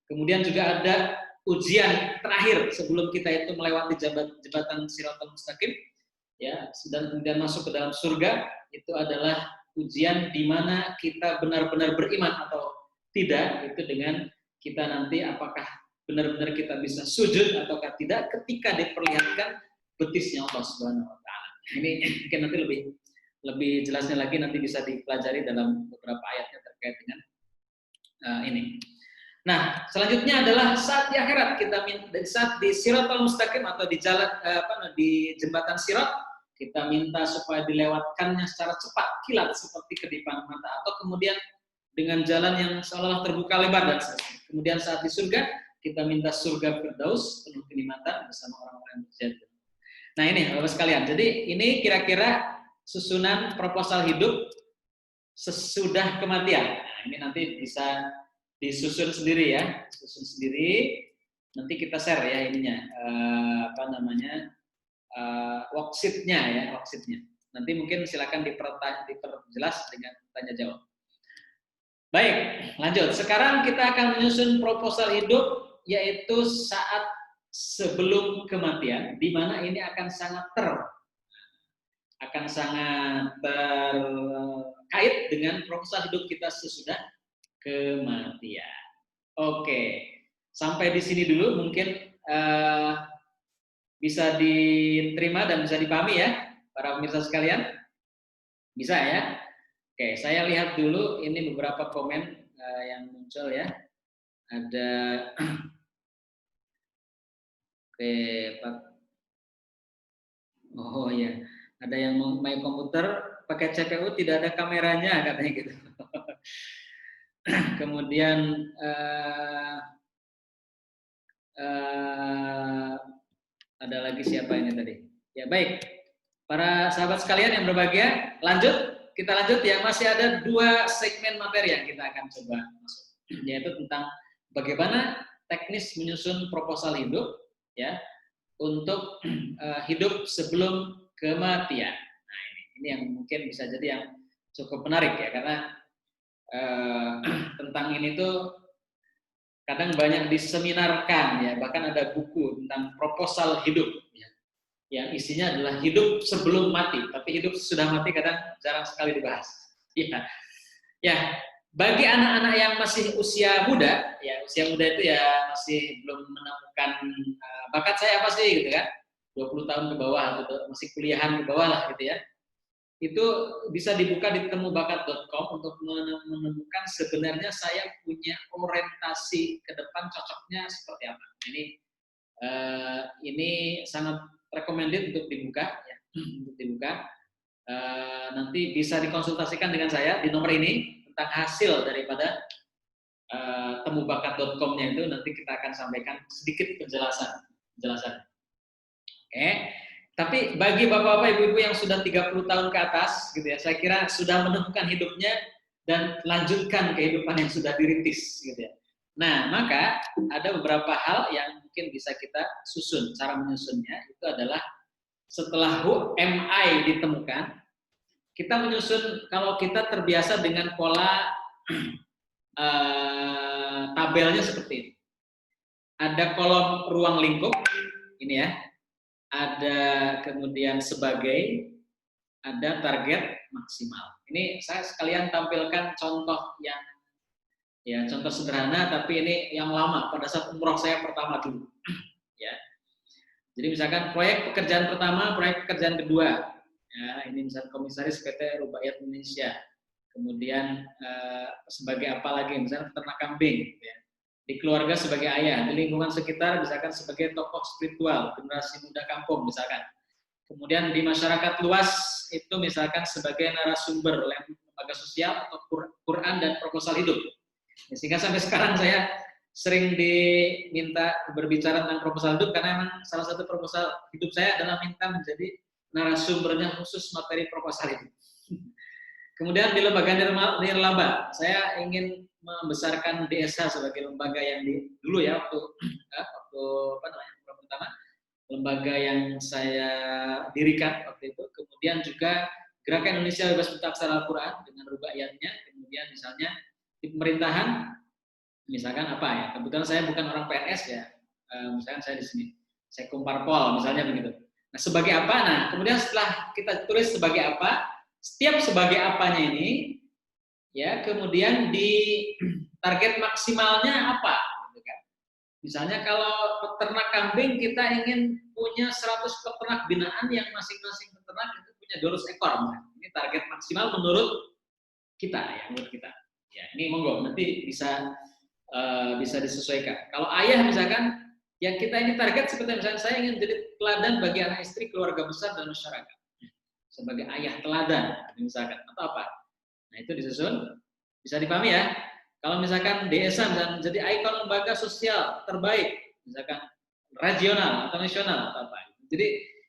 Kemudian juga ada ujian terakhir sebelum kita itu melewati jembatan Shiratal Mustaqim, ya, dan kemudian masuk ke dalam surga. Itu adalah ujian di mana kita benar-benar beriman atau tidak, itu dengan kita nanti apakah benar-benar kita bisa sujud ataukah tidak ketika diperlihatkan betisnya Allah Subhanahu wa taala. Ini mungkin nanti lebih jelasnya lagi nanti bisa dipelajari dalam beberapa ayatnya terkait dengan ini. Nah, selanjutnya adalah saat di akhirat saat di Shiratal Mustaqim atau di jalan di jembatan Sirat, kita minta supaya dilewatkannya secara cepat kilat seperti kedipan mata atau kemudian dengan jalan yang seolah-olah terbuka lebar dan kemudian saat di surga kita minta surga Firdaus penuh kenikmatan bersama orang-orang yang berjaya. Nah ini Bapak sekalian, jadi ini kira-kira susunan proposal hidup sesudah kematian. Nah, ini nanti bisa disusun sendiri ya, susun sendiri. Nanti kita share ya ininya, worksheet-nya ya, worksheet-nya. Nanti mungkin silakan diperjelas dengan tanya jawab. Baik, lanjut. Sekarang kita akan menyusun proposal hidup, yaitu saat sebelum kematian, di mana ini akan sangat terkait dengan proposal hidup kita sesudah kematian. Oke, sampai di sini dulu mungkin bisa diterima dan bisa dipahami ya, para pemirsa sekalian. Bisa ya? Oke, saya lihat dulu ini beberapa komen yang muncul ya. Ada oke, Pak. Oh ya, ada yang main komputer pakai CPU tidak ada kameranya katanya gitu. Kemudian ada lagi siapa ini tadi? Ya baik, para sahabat sekalian yang berbahagia, kita lanjut ya. Masih ada 2 segmen materi yang kita akan coba masuk, yaitu tentang bagaimana teknis menyusun proposal hidup ya untuk hidup sebelum kematian. Nah ini yang mungkin bisa jadi yang cukup menarik ya, karena tentang ini tuh kadang banyak diseminarkan ya, bahkan ada buku tentang proposal hidup ya, yang isinya adalah hidup sebelum mati, tapi hidup sudah mati kadang jarang sekali dibahas. Ya, bagi anak-anak yang masih usia muda, ya usia muda itu ya masih belum menemukan bakat saya apa sih gitu kan, 20 tahun ke bawah atau masih kuliahan ke bawah lah gitu ya. itu bisa dibuka di temubakat.com untuk menemukan sebenarnya saya punya orientasi ke depan cocoknya seperti apa. Ini sangat recommended untuk dibuka, ya, untuk dibuka. Nanti bisa dikonsultasikan dengan saya di nomor ini tentang hasil daripada temubakat.com-nya itu, nanti kita akan sampaikan sedikit penjelasan. Oke. Tapi bagi bapak-bapak, ibu-ibu yang sudah 30 tahun ke atas, gitu ya, saya kira sudah menemukan hidupnya dan lanjutkan kehidupan yang sudah dirintis, gitu ya. Nah, maka ada beberapa hal yang mungkin bisa kita susun. Cara menyusunnya itu adalah setelah MI ditemukan, kita menyusun, kalau kita terbiasa dengan pola tabelnya seperti ini. Ada kolom ruang lingkup, ini ya. Ada kemudian sebagai, ada target maksimal. Ini saya sekalian tampilkan contoh yang, ya contoh sederhana, tapi ini yang lama pada saat umroh saya pertama dulu. Ya. Jadi misalkan proyek pekerjaan pertama, proyek pekerjaan kedua. Ya, ini misalkan komisaris PT Rubaiyat Indonesia. Kemudian sebagai apa lagi? Misalkan peternak kambing. Ya. Di keluarga sebagai ayah, di lingkungan sekitar misalkan sebagai tokoh spiritual, generasi muda kampung misalkan. Kemudian di masyarakat luas itu misalkan sebagai narasumber lembaga sosial atau Quran dan proposal hidup. Sehingga sampai sekarang saya sering diminta berbicara tentang proposal hidup karena memang salah satu proposal hidup saya adalah minta menjadi narasumbernya khusus materi proposal hidup. Kemudian di lembaga nirlaba, saya ingin membesarkan DSH sebagai lembaga yang dulu ya waktu apa namanya pertama lembaga yang saya dirikan waktu itu. Kemudian juga Gerakan Indonesia Bebas Buta Aksara Al-Quran dengan rubaiyatnya. Kemudian misalnya di pemerintahan, misalkan apa ya? Kebetulan saya bukan orang PNS ya. Misalkan saya di sini, saya Komparpol misalnya begitu. Nah sebagai apa? Nah kemudian setelah kita tulis sebagai apa, setiap sebagai apanya ini, ya kemudian di target maksimalnya apa? Misalnya kalau peternak kambing kita ingin punya 100 peternak binaan yang masing-masing peternak itu punya 200 ekor. Ini target maksimal menurut kita ya, menurut kita. Ya, ini monggo nanti bisa disesuaikan. Kalau ayah misalkan yang kita ini target seperti misalnya saya ingin jadi teladan bagi anak istri, keluarga besar dan masyarakat. Sebagai ayah teladan misalkan atau apa. Nah, itu disusun, bisa dipahami ya. Kalau misalkan DSA dan menjadi ikon lembaga sosial terbaik, misalkan regional atau nasional atau apa. Jadi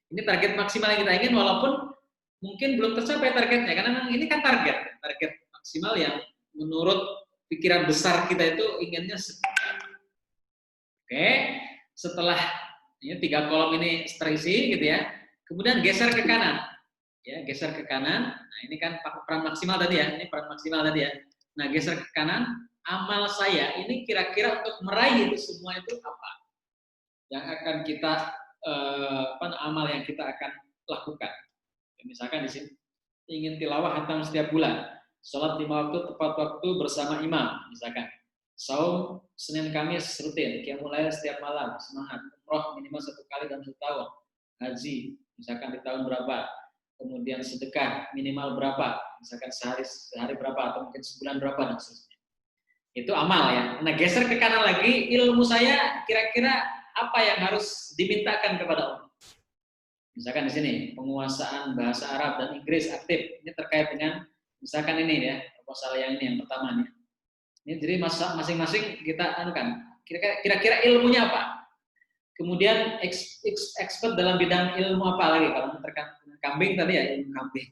ini target maksimal yang kita ingin walaupun mungkin belum tercapai targetnya karena memang ini kan target maksimal yang menurut pikiran besar kita itu inginnya sekitar. Oke, setelah ini 3 kolom ini terisi gitu ya. Kemudian geser ke kanan. Ya, geser ke kanan. Nah, ini kan peran maksimal tadi ya. Ini peran maksimal tadi ya. Nah, geser ke kanan, amal saya ini kira-kira untuk meraih itu semua itu apa? Yang akan kita amal yang kita akan lakukan. Misalkan di sini ingin tilawah hatam setiap bulan, sholat 5 waktu tepat waktu bersama imam, misalkan. Saum Senin Kamis rutin, qiyamul lail setiap malam, semangat. Umroh minimal 1 kali dalam 1 tahun. Haji, misalkan di tahun berapa? Kemudian sedekah minimal berapa, misalkan sehari berapa atau mungkin sebulan berapa dan seterusnya. Itu amal ya. Nah geser ke kanan lagi, ilmu saya kira-kira apa yang harus dimintakan kepada Allah. Misalkan di sini penguasaan bahasa Arab dan Inggris aktif. Ini terkait dengan misalkan ini ya proposal yang ini yang pertama nih. Ini jadi masing-masing kita anukan. Kira-kira ilmunya apa? Kemudian expert dalam bidang ilmu apa lagi? Kalau terkait kambing tadi ya ilmu kambing.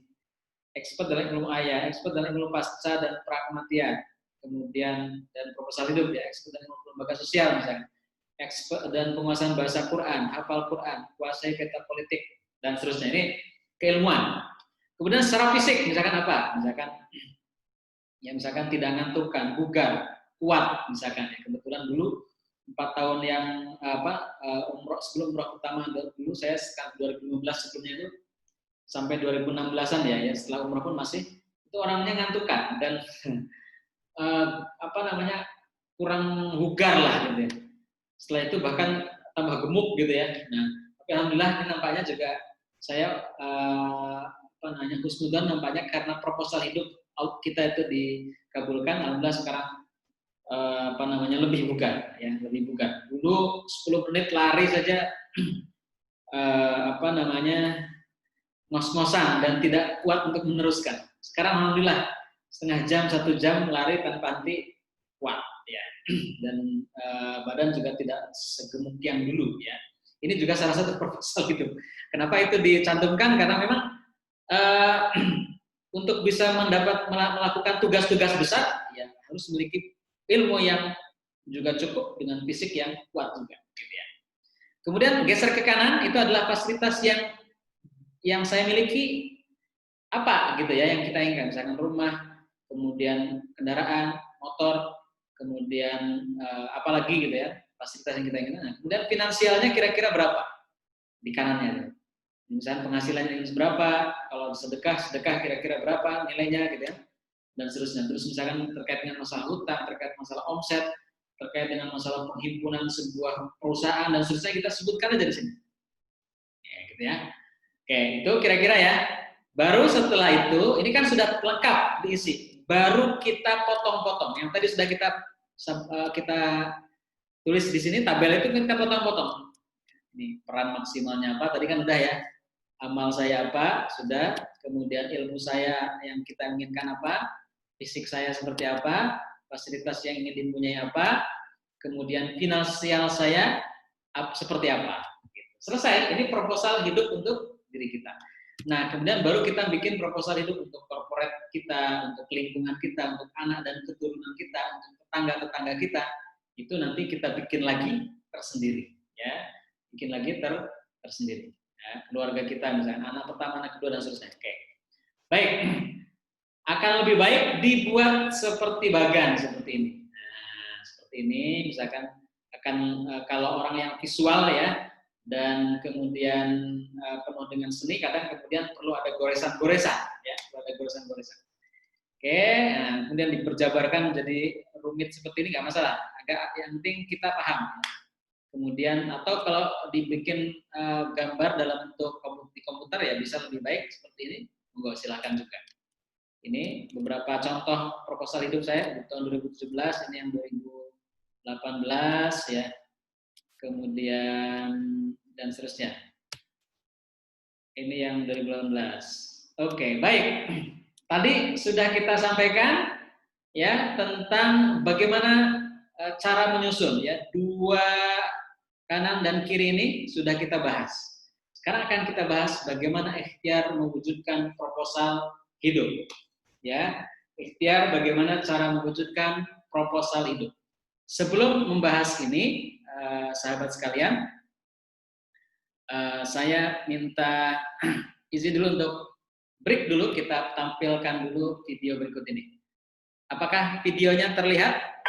Expert dalam ilmu ayah, expert dalam ilmu pasca dan pragmatia. Kemudian dan proposal hidup ya, expert dalam ilmu lembaga sosial misalnya. Expert dan penguasaan bahasa Quran, hafal Quran, kuasai peta politik dan seterusnya. Ini keilmuan. Kemudian secara fisik misalkan apa? Misalkan tidak ngantukkan, bugar, kuat misalkan ya. Kebetulan dulu 4 tahun yang umroh sebelum umroh pertama dulu saya sekarang 2015 sebelumnya itu sampai 2016-an ya setelah umroh pun masih itu orangnya ngantukkan dan kurang bugar lah gitu ya. Setelah itu bahkan tambah gemuk gitu ya. Nah, tapi alhamdulillah ini nampaknya juga saya husnudzon nampaknya karena proposal hidup kita itu dikabulkan. Alhamdulillah sekarang lebih bugar ya, lebih bugar. Dulu 10 menit lari saja ngos-ngosan dan tidak kuat untuk meneruskan. Sekarang alhamdulillah setengah jam, 1 jam lari tanpa henti kuat ya. Dan badan juga tidak segemuk yang dulu ya. Ini juga salah satu proposal hidup. Kenapa itu dicantumkan? Karena memang untuk bisa melakukan tugas-tugas besar ya harus memiliki ilmu yang juga cukup dengan fisik yang kuat juga gitu ya. Kemudian geser ke kanan itu adalah fasilitas yang saya miliki apa gitu ya yang kita inginkan, misalkan rumah, kemudian kendaraan, motor, kemudian apalagi gitu ya fasilitas yang kita inginkan. Nah, kemudian finansialnya kira-kira berapa di kanannya? Misalnya penghasilannya berapa, kalau sedekah kira-kira berapa nilainya gitu ya, dan seterusnya. Terus misalkan terkait dengan masalah hutang, terkait masalah omset, terkait dengan masalah penghimpunan sebuah perusahaan dan seterusnya kita sebutkan aja di sini. Ya, gitu ya. Oke, itu kira-kira ya. Baru setelah itu, ini kan sudah lengkap diisi. Baru kita potong-potong. Yang tadi sudah kita tulis di sini tabel itu kita potong-potong. Ini peran maksimalnya apa? Tadi kan udah ya. Amal saya apa? Sudah. Kemudian ilmu saya yang kita inginkan apa? Fisik saya seperti apa? Fasilitas yang ingin dipunyai apa? Kemudian finansial saya seperti apa? Selesai. Ini proposal hidup untuk diri kita. Nah, kemudian baru kita bikin proposal hidup untuk korporat kita, untuk lingkungan kita, untuk anak dan keturunan kita, untuk tetangga-tetangga kita. Itu nanti kita bikin lagi tersendiri, ya. Bikin lagi tersendiri. Ya, keluarga kita misalnya anak pertama, anak kedua dan seterusnya. Oke. Baik. Akan lebih baik dibuat seperti bagan seperti ini. Nah, seperti ini misalkan akan kalau orang yang visual ya dan kemudian penuh dengan seni, kadang kemudian perlu ada goresan-goresan ya, perlu ada goresan-goresan. Oke, nah, kemudian diperjabarkan menjadi rumit seperti ini nggak masalah. Agak yang penting kita paham. Kemudian atau kalau dibikin gambar dalam bentuk di komputer ya bisa lebih baik seperti ini. Monggo silakan juga. Ini beberapa contoh proposal hidup saya di tahun 2017, ini yang 2018 ya. Kemudian dan seterusnya. Ini yang 2018. Oke, baik. Tadi sudah kita sampaikan ya tentang bagaimana cara menyusun ya. Dua kanan dan kiri ini sudah kita bahas. Sekarang akan kita bahas bagaimana ikhtiar mewujudkan proposal hidup. Ya, ikhtiar bagaimana cara mewujudkan proposal hidup. Sebelum membahas ini, sahabat sekalian, saya minta izin dulu untuk break dulu, kita tampilkan dulu video berikut ini. Apakah videonya terlihat?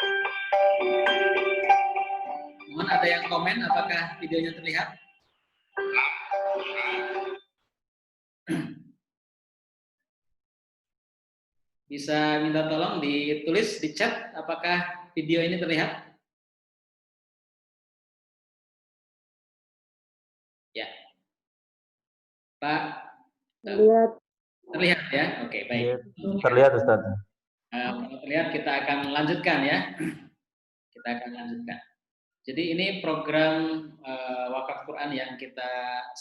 Mohon ada yang komen, apakah videonya terlihat? Bisa minta tolong ditulis di chat, apakah video ini terlihat? Ya. Pak? Terlihat. Terlihat ya? Oke, baik. Terlihat, Ustaz. Kalau terlihat kita akan lanjutkan ya. Kita akan lanjutkan. Jadi ini program wakaf Quran yang kita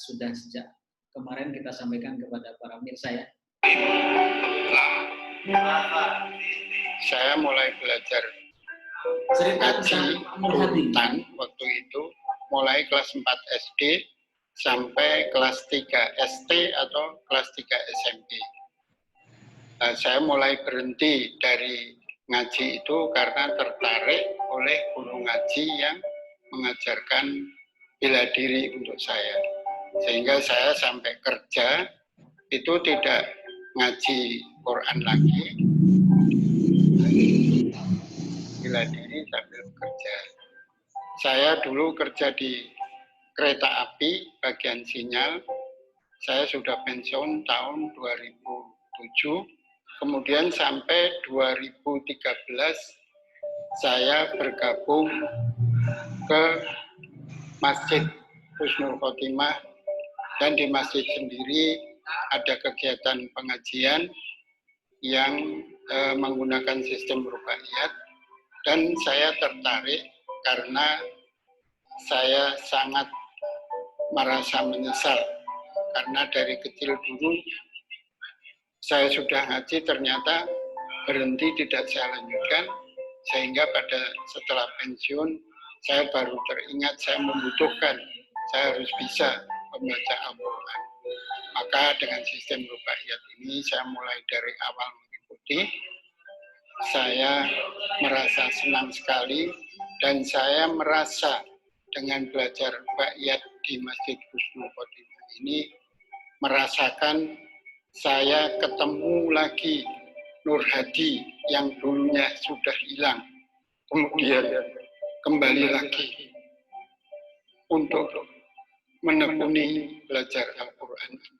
sudah sejak kemarin kita sampaikan kepada para pemirsa ya. Saya mulai belajar ngaji urutan waktu itu mulai kelas 4 SD sampai kelas 3 ST atau kelas 3 SMP. Nah, saya mulai berhenti dari ngaji itu karena tertarik oleh guru ngaji yang mengajarkan bela diri untuk saya. Sehingga saya sampai kerja itu tidak ngaji Quran lagi, bela diri sambil bekerja. Saya dulu kerja di kereta api bagian sinyal. Saya sudah pensiun tahun 2007. Kemudian sampai 2013 saya bergabung ke Masjid Husnul Khotimah dan di masjid sendiri ada kegiatan pengajian yang menggunakan sistem rubaiyat, dan saya tertarik karena saya sangat merasa menyesal karena dari kecil dulu saya sudah ngaji, ternyata berhenti, tidak saya lanjutkan, sehingga setelah pensiun saya baru teringat saya membutuhkan, saya harus bisa membaca Al-Quran. Maka dengan sistem rubaiyat ini saya mulai dari awal mengikuti. Saya merasa senang sekali, dan saya merasa dengan belajar rubaiyat di Masjid Husnul Khotimah ini merasakan saya ketemu lagi Nur Hadi yang dulunya sudah hilang, kemudian kembali lagi untuk menekuni belajar Al-Quran ini.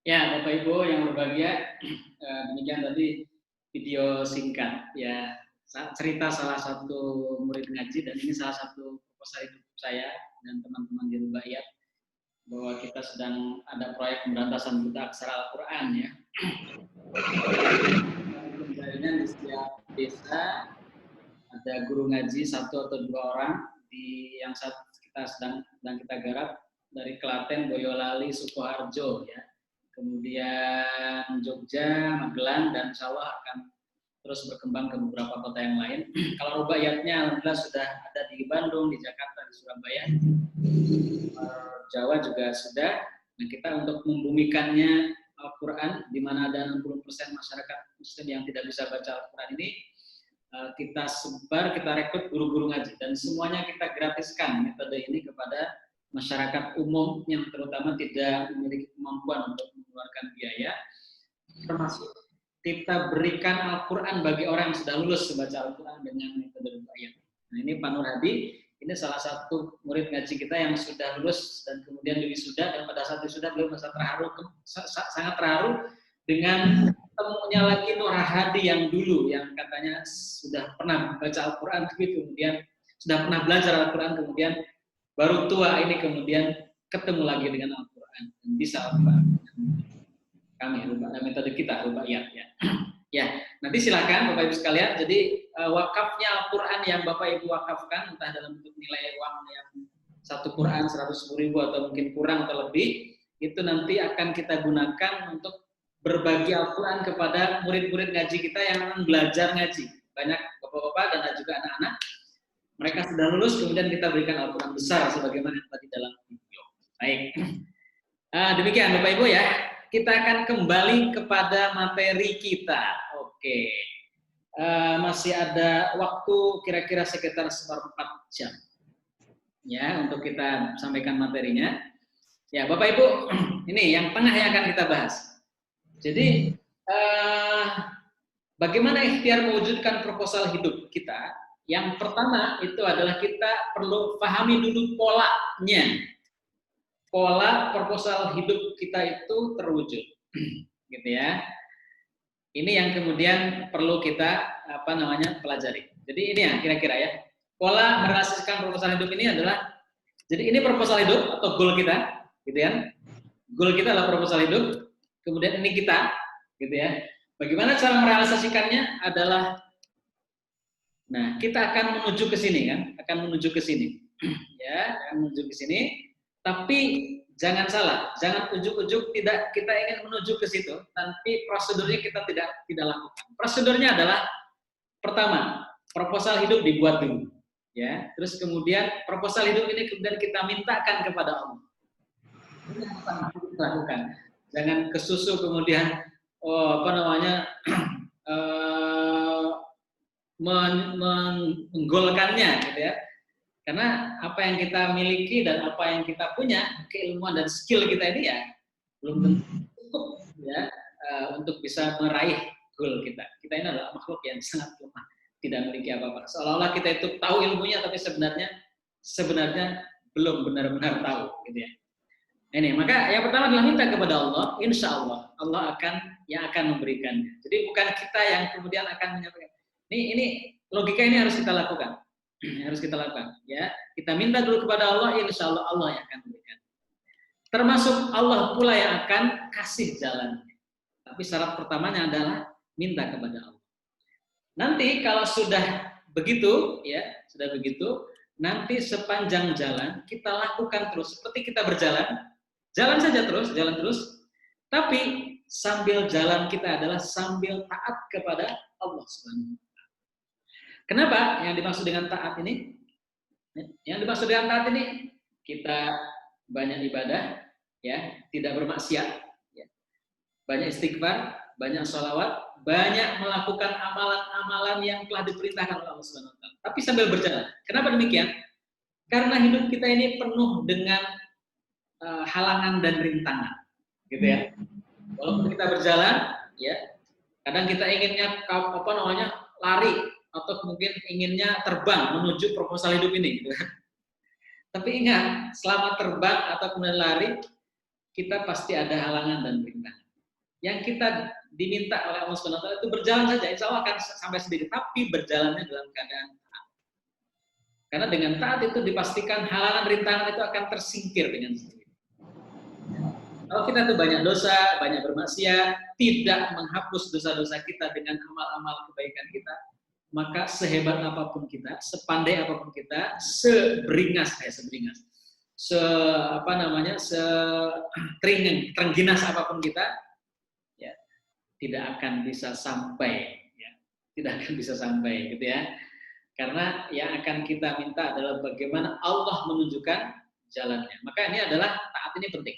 Ya, Bapak Ibu yang berbahagia, demikian tadi video singkat ya, cerita salah satu murid ngaji, dan ini salah satu proposal hidup saya dan teman-teman di Rubaiyat, bahwa kita sedang ada proyek pemberantasan buta aksara Al-Quran ya. Kemudian di setiap desa ada guru ngaji 1 atau 2 orang yang sedang kita garap dari Klaten, Boyolali, Sukoharjo ya. Kemudian Jogja, Magelang, dan insya Allah akan terus berkembang ke beberapa kota yang lain. Kalau rubaiyatnya alhamdulillah sudah ada di Bandung, di Jakarta, di Surabaya, Jawa juga sudah. Nah, kita untuk membumikannya Al-Quran, di mana ada 60% masyarakat Muslim yang tidak bisa baca Al-Quran ini, kita sebar, kita rekrut guru-guru ngaji, dan semuanya kita gratiskan metode ini kepada masyarakat umum yang terutama tidak memiliki kemampuan untuk mengeluarkan biaya, termasuk kita berikan Al-Quran bagi orang yang sudah lulus membaca Al-Quran dengan metode rubaiyat. Nah, ini Pak Nur Hadi, ini salah satu murid ngaji kita yang sudah lulus dan kemudian wisuda, dan pada saat wisuda beliau merasa sangat terharu dengan temunya lagi Nur Hadi yang dulu, yang katanya sudah pernah baca Al-Quran, kemudian sudah pernah belajar Al-Quran, kemudian baru tua ini kemudian ketemu lagi dengan Al-Quran dan bisa Al-Quran. Kami metode kita rubaiyat ya. Ya, nanti silakan Bapak Ibu sekalian. Jadi wakafnya Al-Quran yang Bapak Ibu wakafkan, entah dalam bentuk nilai uang yang 1 Quran 110.000 atau mungkin kurang atau lebih, itu nanti akan kita gunakan untuk berbagi Al-Quran kepada murid-murid ngaji kita yang akan belajar ngaji. Banyak bapak-bapak dan juga anak-anak. Mereka sudah lulus, kemudian kita berikan Al-Quran besar sebagaimana tadi dalam video. Baik. Demikian Bapak Ibu ya. Kita akan kembali kepada materi kita. Oke. Masih ada waktu kira-kira sekitar 4 jam. Ya, untuk kita sampaikan materinya. Ya, Bapak Ibu, ini yang tengah yang akan kita bahas. Jadi, bagaimana ikhtiar mewujudkan proposal hidup kita? Yang pertama itu adalah kita perlu pahami dulu polanya. Pola proposal hidup kita itu terwujud, gitu ya. Ini yang kemudian perlu kita pelajari. Jadi ini ya kira-kira ya. Pola merealisasikan proposal hidup ini adalah, jadi ini proposal hidup atau goal kita, gitu ya. Goal kita adalah proposal hidup. Kemudian ini kita, gitu ya. Bagaimana cara merealisasikannya adalah, nah kita akan menuju ke sini kan, ya, menuju ke sini. Tapi jangan salah, jangan ujuk-ujuk tidak kita ingin menuju ke situ, tapi prosedurnya kita tidak lakukan. Prosedurnya adalah pertama, proposal hidup dibuat dulu, ya. Terus kemudian proposal hidup ini kemudian kita mintakan kepada Allah. Ini yang pertama kita lakukan. Jangan kesusu kemudian menggolkannya, gitu ya. Karena apa yang kita miliki dan apa yang kita punya, keilmuan dan skill kita ini ya belum tentu cukup ya untuk bisa meraih goal kita. Kita ini adalah makhluk yang sangat lemah, tidak memiliki apa-apa. Seolah-olah kita itu tahu ilmunya, tapi sebenarnya belum benar-benar tahu, gitu ya. Ini maka yang pertama adalah minta kepada Allah. Insya Allah Allah akan memberikannya. Jadi bukan kita yang kemudian akan menyampaikan. Ini logika ini harus kita lakukan. Harus kita lakukan. Ya, kita minta dulu kepada Allah, insya Allah Allah yang akan memberikan. Termasuk Allah pula yang akan kasih jalan. Tapi syarat pertamanya adalah minta kepada Allah. Nanti kalau sudah begitu, ya sudah begitu, nanti sepanjang jalan kita lakukan terus seperti kita berjalan, jalan saja terus, jalan terus. Tapi sambil jalan kita adalah sambil taat kepada Allah Subhanahu. Kenapa? Yang dimaksud dengan taat ini? Yang dimaksud dengan taat ini kita banyak ibadah, ya, tidak bermaksiat, ya. Banyak istighfar, banyak sholawat, banyak melakukan amalan-amalan yang telah diperintahkan oleh Allah Subhanahu wa taala. Tapi sambil berjalan. Kenapa demikian? Karena hidup kita ini penuh dengan halangan dan rintangan, gitu ya. Walaupun kita berjalan, ya, kadang kita inginnya lari atau mungkin inginnya terbang menuju proposal hidup ini, gitu. Tapi ingat, selama terbang atau kemudian lari, kita pasti ada halangan dan rintangan. Yang kita diminta oleh Allah Subhanahu wa taala itu berjalan saja, insya Allah akan sampai sendiri, tapi berjalannya dalam keadaan taat. Karena dengan taat itu dipastikan halangan rintangan itu akan tersingkir dengan sendiri. Kalau kita tuh banyak dosa, banyak bermaksiat, tidak menghapus dosa-dosa kita dengan amal-amal kebaikan kita, maka sehebat apapun kita, sepandai apapun kita, terengginas apapun kita, ya, tidak akan bisa sampai, ya, tidak akan bisa sampai, gitu ya. Karena yang akan kita minta adalah bagaimana Allah menunjukkan jalannya. Maka ini adalah taat ini penting.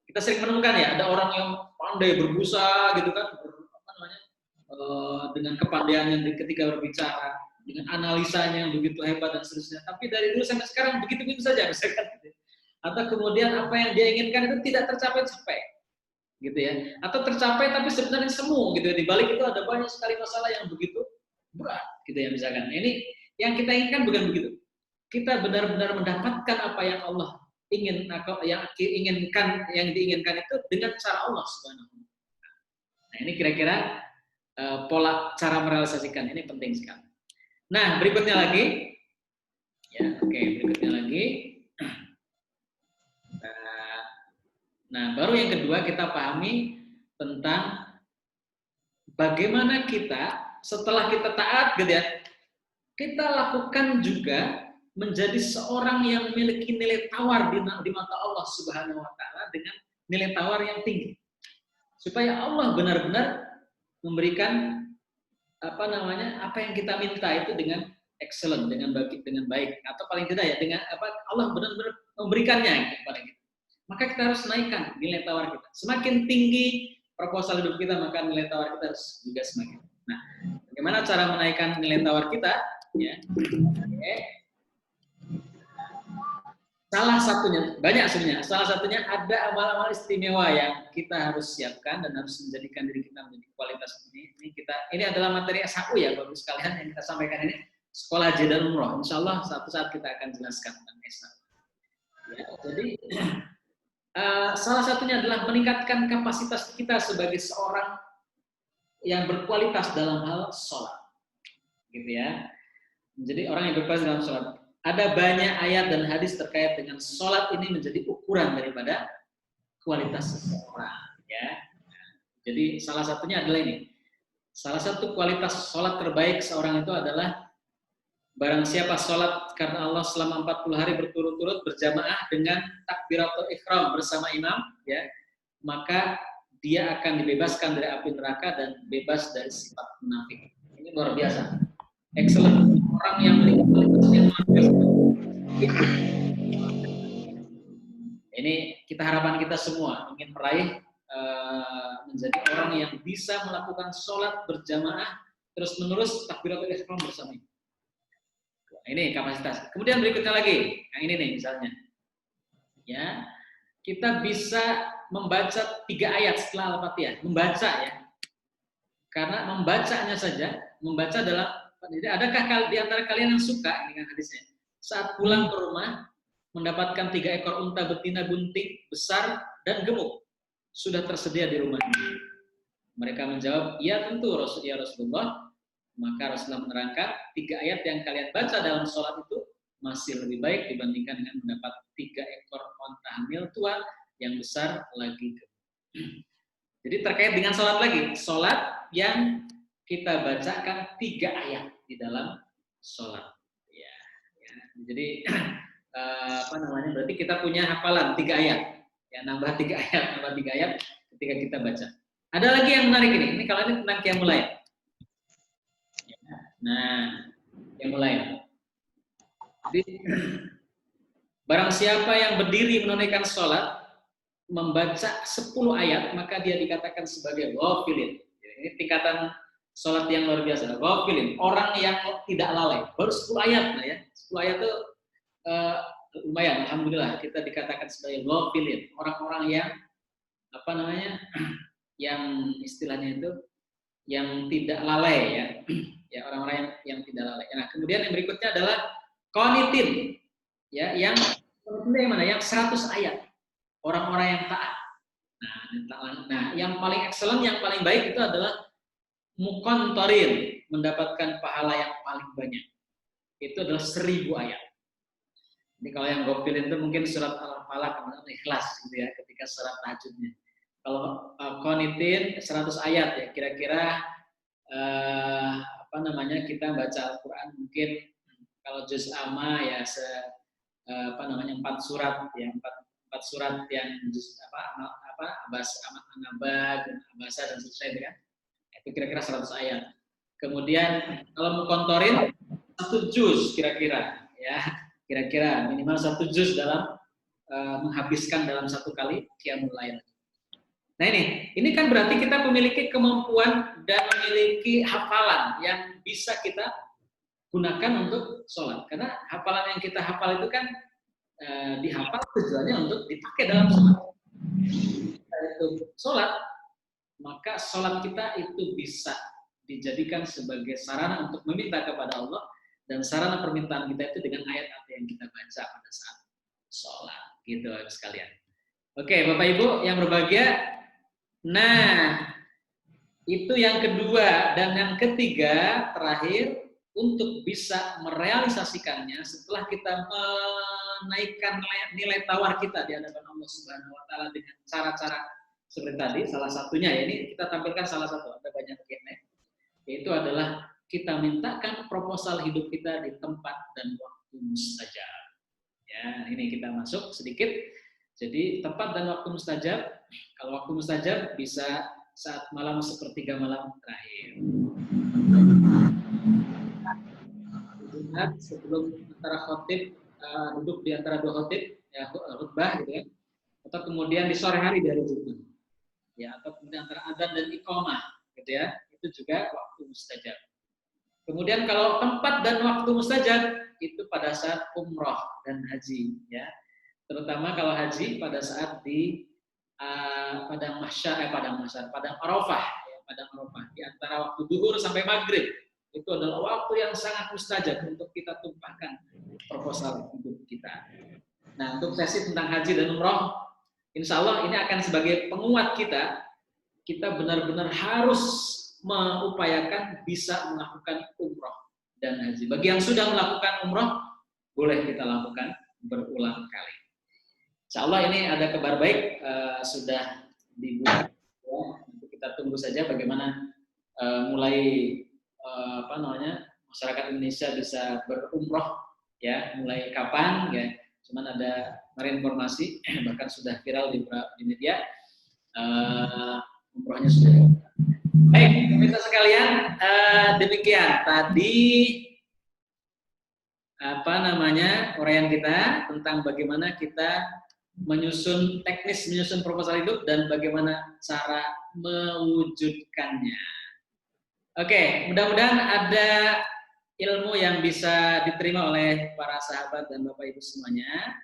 Kita sering menemukan ya, ada orang yang pandai berbusa, gitu kan, dengan kepandaiannya ketika berbicara, dengan analisanya yang begitu hebat dan seterusnya. Tapi dari dulu sampai sekarang begitu-begitu saja, misalkan. Atau kemudian apa yang dia inginkan itu tidak tercapai-capai, gitu ya. Atau tercapai tapi sebenarnya semu, gitu ya. Di balik itu ada banyak sekali masalah yang begitu berat, gitu ya misalkan. Ini yang kita inginkan bukan begitu. Kita benar-benar mendapatkan apa yang Allah ingin, yang diinginkan itu dengan cara Allah Subhanahu wa taala. Nah, ini kira-kira pola cara merealisasikan ini penting sekali. Nah, berikutnya lagi, ya, berikutnya lagi. Nah, baru yang kedua kita pahami tentang bagaimana kita setelah kita taat, gitu ya, kita lakukan juga menjadi seorang yang memiliki nilai tawar di mata Allah Subhanahu wa taala dengan nilai tawar yang tinggi. Supaya Allah benar-benar memberikan apa yang kita minta itu dengan excellent, dengan baik, atau paling tidak ya dengan Allah benar-benar memberikannya kepada kita. Maka kita harus naikkan nilai tawar kita. Semakin tinggi proposal hidup kita, maka nilai tawar kita harus juga semakin. Nah, bagaimana cara menaikkan nilai tawar kita? Ya. Salah satunya, banyak sebenarnya. Salah satunya ada amal-amal istimewa yang kita harus siapkan dan harus menjadikan diri kita menjadi kualitas ini adalah materi SHU ya, Bapak sekalian yang kita sampaikan ini. Sekolah Haji dan Umroh. Insya Allah suatu saat kita akan jelaskan tentang SHU. Ya, jadi salah satunya adalah meningkatkan kapasitas kita sebagai seorang yang berkualitas dalam hal sholat, gitu ya. Jadi orang yang berkualitas dalam sholat. Ada banyak ayat dan hadis terkait dengan sholat ini menjadi ukuran daripada kualitas seseorang, ya. Jadi salah satunya adalah ini. Salah satu kualitas sholat terbaik seorang itu adalah barang siapa sholat karena Allah selama 40 hari berturut-turut berjamaah dengan takbiratul ihram bersama imam, ya, maka dia akan dibebaskan dari api neraka dan bebas dari sifat munafik. Ini luar biasa. Excellent. Orang yang memiliki kualitas yang luar biasa. Ini kita harapan kita semua ingin meraih menjadi orang yang bisa melakukan sholat berjamaah terus menerus takbiratul ihram bersama imam. Ini kapasitas. Kemudian berikutnya lagi, yang ini nih misalnya, ya, kita bisa membaca 3 ayat setelah Al-Fatihah, membaca ya, karena membacanya saja, membaca dalam. Jadi adakah di antara kalian yang suka dengan hadisnya? Saat pulang ke rumah, mendapatkan 3 ekor unta betina gunting besar dan gemuk sudah tersedia di rumahnya. Mereka menjawab, iya tentu ya Rasulullah. Maka Rasulullah menerangkan 3 ayat yang kalian baca dalam sholat itu masih lebih baik dibandingkan dengan mendapat 3 ekor onta hamil tua yang besar lagi. Jadi terkait dengan sholat lagi, sholat yang kita bacakan 3 ayat di dalam sholat. Ya, ya. Jadi berarti kita punya hafalan 3 ayat. Ya, nambah 3 ayat ketika kita baca. Ada lagi yang menarik ini kalau ini tentang qiyamul lail. Nah, qiyamul lail. Jadi, barang siapa yang berdiri menunaikan sholat, membaca 10 ayat, maka dia dikatakan sebagai ghafilin. Ini tingkatan sholat yang luar biasa. Ghafilin, orang yang tidak lalai. Baru 10 ayat, nah ya. 10 ayat itu lumayan, alhamdulillah kita dikatakan sebagai ghafilin. Orang-orang yang yang istilahnya itu yang tidak lalai ya. Ya, orang-orang yang tidak lalai. Nah, kemudian yang berikutnya adalah qanitin. Ya, yang mana? Yang 100 ayat. Orang-orang yang taat. Nah, yang paling excellent, yang paling baik itu adalah muqantarin, mendapatkan pahala yang paling banyak. Itu adalah 1000 ayat. Ini kalau yang ghafilin itu mungkin surat Al-Falaq, kemudian Ikhlas gitu ya, ketika surat tahajudnya. Kalau qanitin 100 ayat ya, kira-kira kita baca Al-Quran mungkin kalau juz amma ya 4 surat ya, 4 surat yang juz Abasa dan seterusnya kan. Itu kira-kira 100 ayat. Kemudian kalau muqantarin 1 juz kira-kira ya. Kira-kira minimal 1 juz dalam menghabiskan dalam 1 kali qiyamul lail. Nah ini kan berarti kita memiliki kemampuan dan memiliki hafalan yang bisa kita gunakan untuk sholat. Karena hafalan yang kita hafal itu kan dihafal tujuannya untuk dipakai dalam sholat. Itu sholat, maka sholat kita itu bisa dijadikan sebagai sarana untuk meminta kepada Allah, dan sarana permintaan kita itu dengan ayat-ayat yang kita baca pada saat sholat. Gitu sekalian. Oke, Bapak Ibu yang berbahagia. Nah, itu yang kedua. Dan yang ketiga, terakhir, untuk bisa merealisasikannya setelah kita menaikkan nilai tawar kita di hadapan Allah Subhanahu wa Ta'ala dengan cara-cara seperti tadi, salah satunya ya, ini kita tampilkan salah satu, ada banyak yang lain, yaitu adalah kita mintakan proposal hidup kita di tempat dan waktu mustajab. Ya, ini kita masuk sedikit. Jadi tempat dan waktu mustajab, kalau waktu mustajab bisa saat malam sepertiga malam terakhir. Sebelum antara khotib, duduk di antara 2 khotib, ya, khutbah gitu ya, atau kemudian di sore hari dari Jumat, ya, atau kemudian antara adzan dan iqamah, gitu ya, itu juga waktu mustajab. Kemudian kalau tempat dan waktu mustajab itu pada saat umroh dan haji, ya. Terutama kalau haji pada saat di padang Arafah, ya, padang Arafah, di antara waktu zuhur sampai maghrib, itu adalah waktu yang sangat mustajab untuk kita tumpahkan proposal hidup kita. Nah, untuk sesi tentang haji dan umroh, insya Allah ini akan sebagai penguat kita benar-benar harus mengupayakan bisa melakukan umroh dan haji. Bagi yang sudah melakukan umroh, boleh kita lakukan berulang kali. Insya Allah ini ada kabar baik, sudah dibuat. Ya, nanti kita tunggu saja bagaimana mulai masyarakat Indonesia bisa berumroh, ya, mulai kapan, ya. Cuman ada kemarin informasi, bahkan sudah viral di media, umrohnya sudah. Baik, pemirsa sekalian, demikian tadi uraian kita tentang bagaimana kita menyusun proposal hidup dan bagaimana cara mewujudkannya. Oke, mudah-mudahan ada ilmu yang bisa diterima oleh para sahabat dan Bapak Ibu semuanya.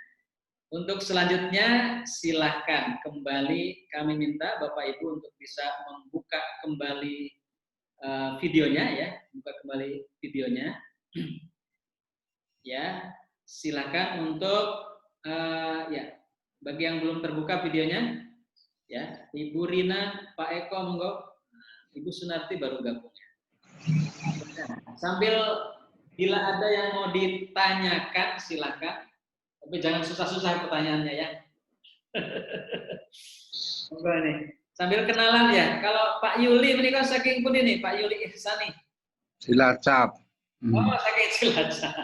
Untuk selanjutnya silahkan kembali kami minta Bapak Ibu untuk bisa membuka kembali videonya, ya, buka kembali videonya. Ya, silakan untuk ya, bagi yang belum terbuka videonya, ya, Ibu Rina, Pak Eko, monggo. Ibu Sunarti baru gabung, ya. Sambil bila ada yang mau ditanyakan silakan, tapi jangan susah-susah pertanyaannya ya. Monggo nih. Sambil kenalan ya. Kalau Pak Yuli ini kan saking pun ini Pak Yuli Ihsani. Cilacap. Oh, saking Cilacap.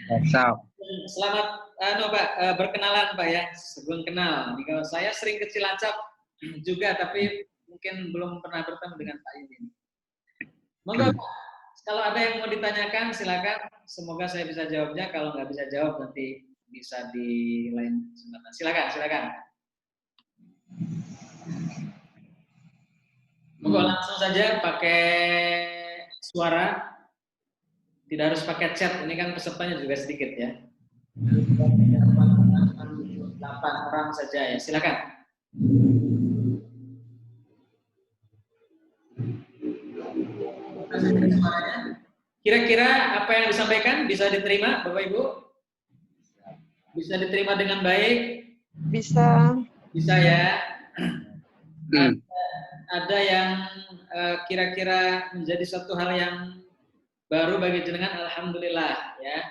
Cilacap. Selamat Pak, berkenalan Pak ya. Sebelum kenal. Nih, kalau saya sering ke Cilacap juga tapi mungkin belum pernah bertemu dengan Pak Yuli. Monggo Pak. Kalau ada yang mau ditanyakan silakan. Semoga saya bisa jawabnya. Kalau nggak bisa jawab nanti bisa di lain kesempatan. Silakan. Monggo langsung saja pakai suara, tidak harus pakai chat. Ini kan pesertanya juga sedikit ya. 8 orang saja ya. Silakan. Kira-kira apa yang disampaikan bisa diterima, Bapak Ibu? Bisa diterima dengan baik? Bisa. Bisa ya. Ada yang kira-kira menjadi suatu hal yang baru bagi jenengan, alhamdulillah ya.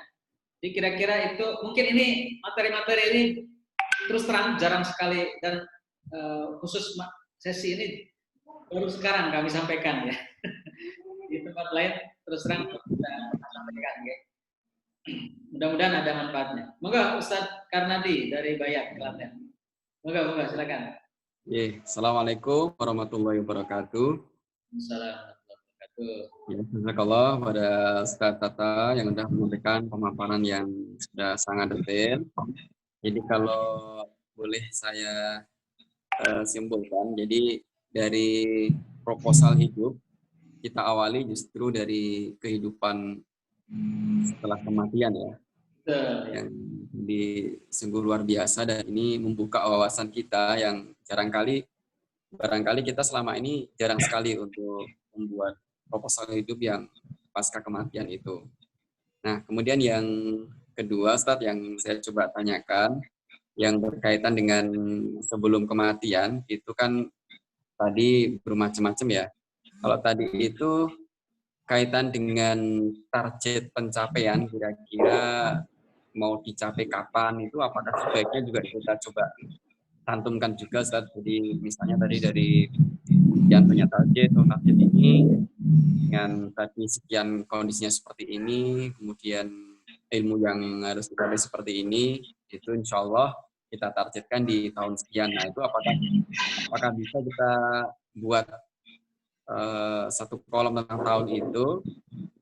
Jadi kira-kira itu mungkin ini materi-materi ini terus terang jarang sekali dan khusus sesi ini baru sekarang kami sampaikan ya. Di tempat lain terus terang kita sampaikan ya. Mudah-mudahan ada manfaatnya. Moga Ustadz Karnadi dari Bayat Klaten. Moga silakan. Assalamualaikum warahmatullahi wabarakatuh. Assalamualaikum warahmatullahi wabarakatuh. Ya, jazakallah pada Ustaz Tata yang sudah memberikan pemaparan yang sudah sangat detail. Jadi kalau boleh saya simpulkan, jadi dari proposal hidup kita awali justru dari kehidupan setelah kematian ya. Yang sungguh luar biasa dan ini membuka wawasan kita yang barangkali kita selama ini jarang sekali untuk membuat proposal hidup yang pasca kematian itu. Nah, kemudian yang kedua, Ustadz, yang saya coba tanyakan, yang berkaitan dengan sebelum kematian, itu kan tadi bermacam-macam ya. Kalau tadi itu kaitan dengan target pencapaian, kira-kira mau dicapai kapan itu apakah sebaiknya juga kita coba cantumkan juga Ustaz. Jadi misalnya tadi dari yang punya target ini dengan tadi sekian kondisinya seperti ini, kemudian ilmu yang harus kita seperti ini, itu insya Allah kita targetkan di tahun sekian. Nah itu apakah bisa kita buat satu kolom tentang tahun itu,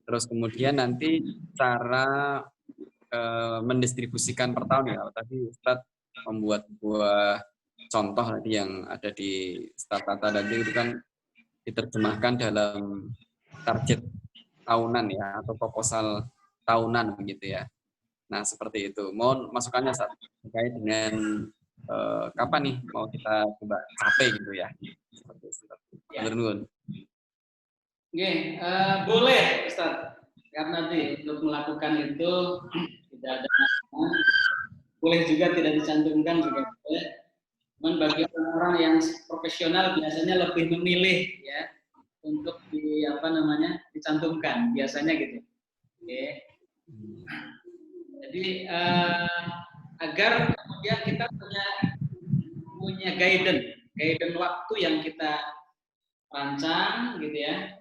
terus kemudian nanti cara mendistribusikan per tahun ya. Tadi Ustadz membuat buah contoh tadi yang ada di Tata tadi itu kan diterjemahkan dalam target tahunan ya atau proposal tahunan begitu ya. Nah seperti itu. Mohon masukannya Ustadz terkait dengan kapan nih mau kita coba capai gitu ya. Seperti itu. Boleh Ustadz. Karena nanti untuk melakukan itu tidak ada masalah. Boleh juga tidak dicantumkan juga boleh. Cuman bagi orang-orang yang profesional biasanya lebih memilih ya untuk dicantumkan biasanya gitu. Oke. Jadi agar kemudian kita punya guidance waktu yang kita rancang gitu ya.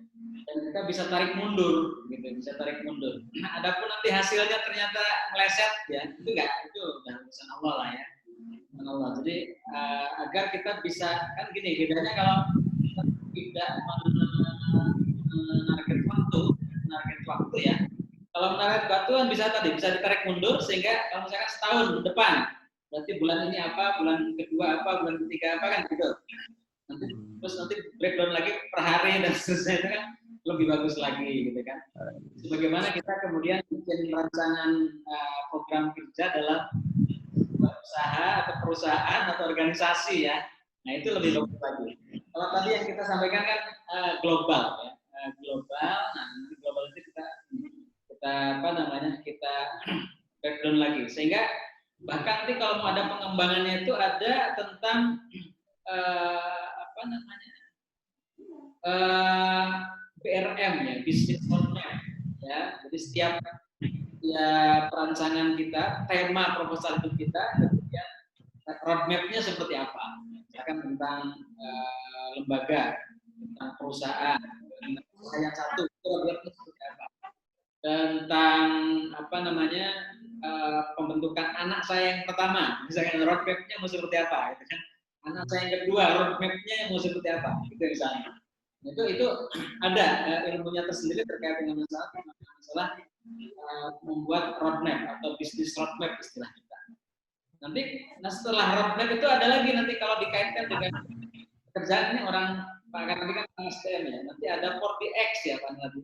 Dan kita bisa tarik mundur, Nah, adapun nanti hasilnya ternyata meleset, ya itu udah urusan Allah lah ya. Allah. Jadi agar kita bisa kan gini, bedanya kalau kita tidak menarget waktu ya. Kalau menarget waktu kan bisa ditarik mundur sehingga kalau misalkan setahun depan, berarti bulan ini apa, bulan kedua apa, bulan ketiga apa kan gitu. Nanti breakdown lagi per hari dan seterusnya itu kan lebih bagus lagi gitu kan. Sebagaimana kita kemudian bikin rancangan program kerja dalam usaha atau perusahaan atau organisasi ya. Nah itu lebih bagus lagi. Kalau tadi yang kita sampaikan kan global ya. Nah global itu kita breakdown lagi sehingga bahkan nanti kalau mau ada pengembangannya itu ada tentang BRM ya, business roadmap Ya, jadi setiap perancangan kita, tema proposal hidup kita, kemudian roadmap-nya seperti apa? Misalkan tentang lembaga, tentang perusahaan, tentang usaha yang satu, itu roadmap-nya seperti apa? Tentang pembentukan anak saya yang pertama, misalkan roadmap-nya mau seperti apa, gitu kan? Anak saya yang kedua, roadmap-nya mau seperti apa, gitu misalnya. Itu ada ilmunya tersendiri terkait dengan masalah membuat roadmap atau bisnis roadmap istilah kita. Nanti setelah roadmap itu ada lagi nanti kalau dikaitkan dengan pekerjaannya orang Pak Karnadi kan SDM ya, nanti ada 40X ya Pak Karnadi.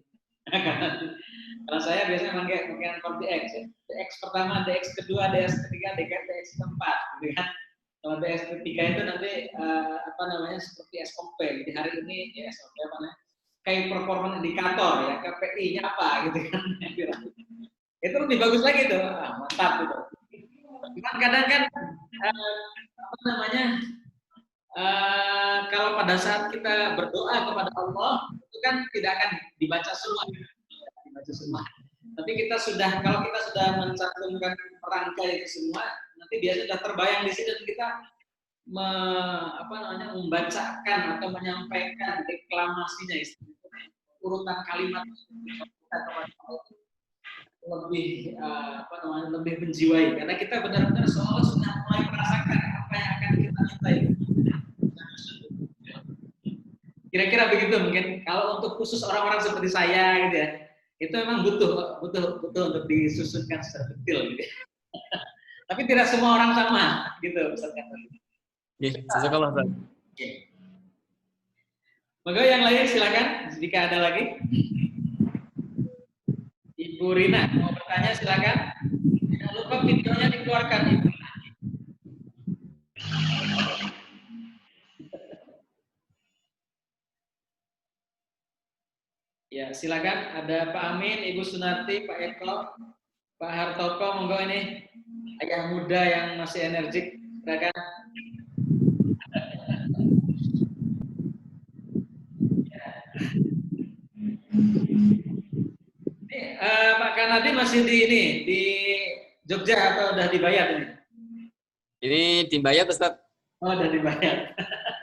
Kalau saya biasanya pakai 40X ya. DX pertama, DX kedua, DX ketiga, DX keempat, gitu kan. Kalau DX ketiga itu nanti seperti SOP. Jadi hari ini ya SOP apa namanya? Kayak performance indikator ya, KPI-nya apa gitu kan. Itu lebih bagus lagi tuh. Mantap gitu. Cuman kadang kan kalau pada saat kita berdoa kepada Allah itu kan tidak akan dibaca semua. Tapi kalau kita sudah mencantumkan rangkai itu semua, nanti biasanya sudah terbayang di situ dan kita membacakan atau menyampaikan deklamasinya, urutan kalimat lebih menjiwai karena kita benar-benar seolah sudah mulai merasakan apa yang akan kita minta. Kira-kira begitu mungkin kalau untuk khusus orang-orang seperti saya gitu ya, itu memang butuh untuk disusunkan secara detail gitu. Tapi tidak semua orang sama gitu misalkan. Jazakallah Ustaz. Monggo yang lain silakan jika ada lagi. Ibu Rina mau bertanya silakan. Jangan lupa videonya dikeluarkan Ibu. Ya, silakan. Ada Pak Amin, Ibu Sunarti, Pak Eko, Pak Hartoko, monggo ini ayah muda yang masih energik. Silakan. Ini Pak Karnadi masih di Jogja atau udah dibayar ini? Ini dibayar Ustaz. Oh, udah dibayar.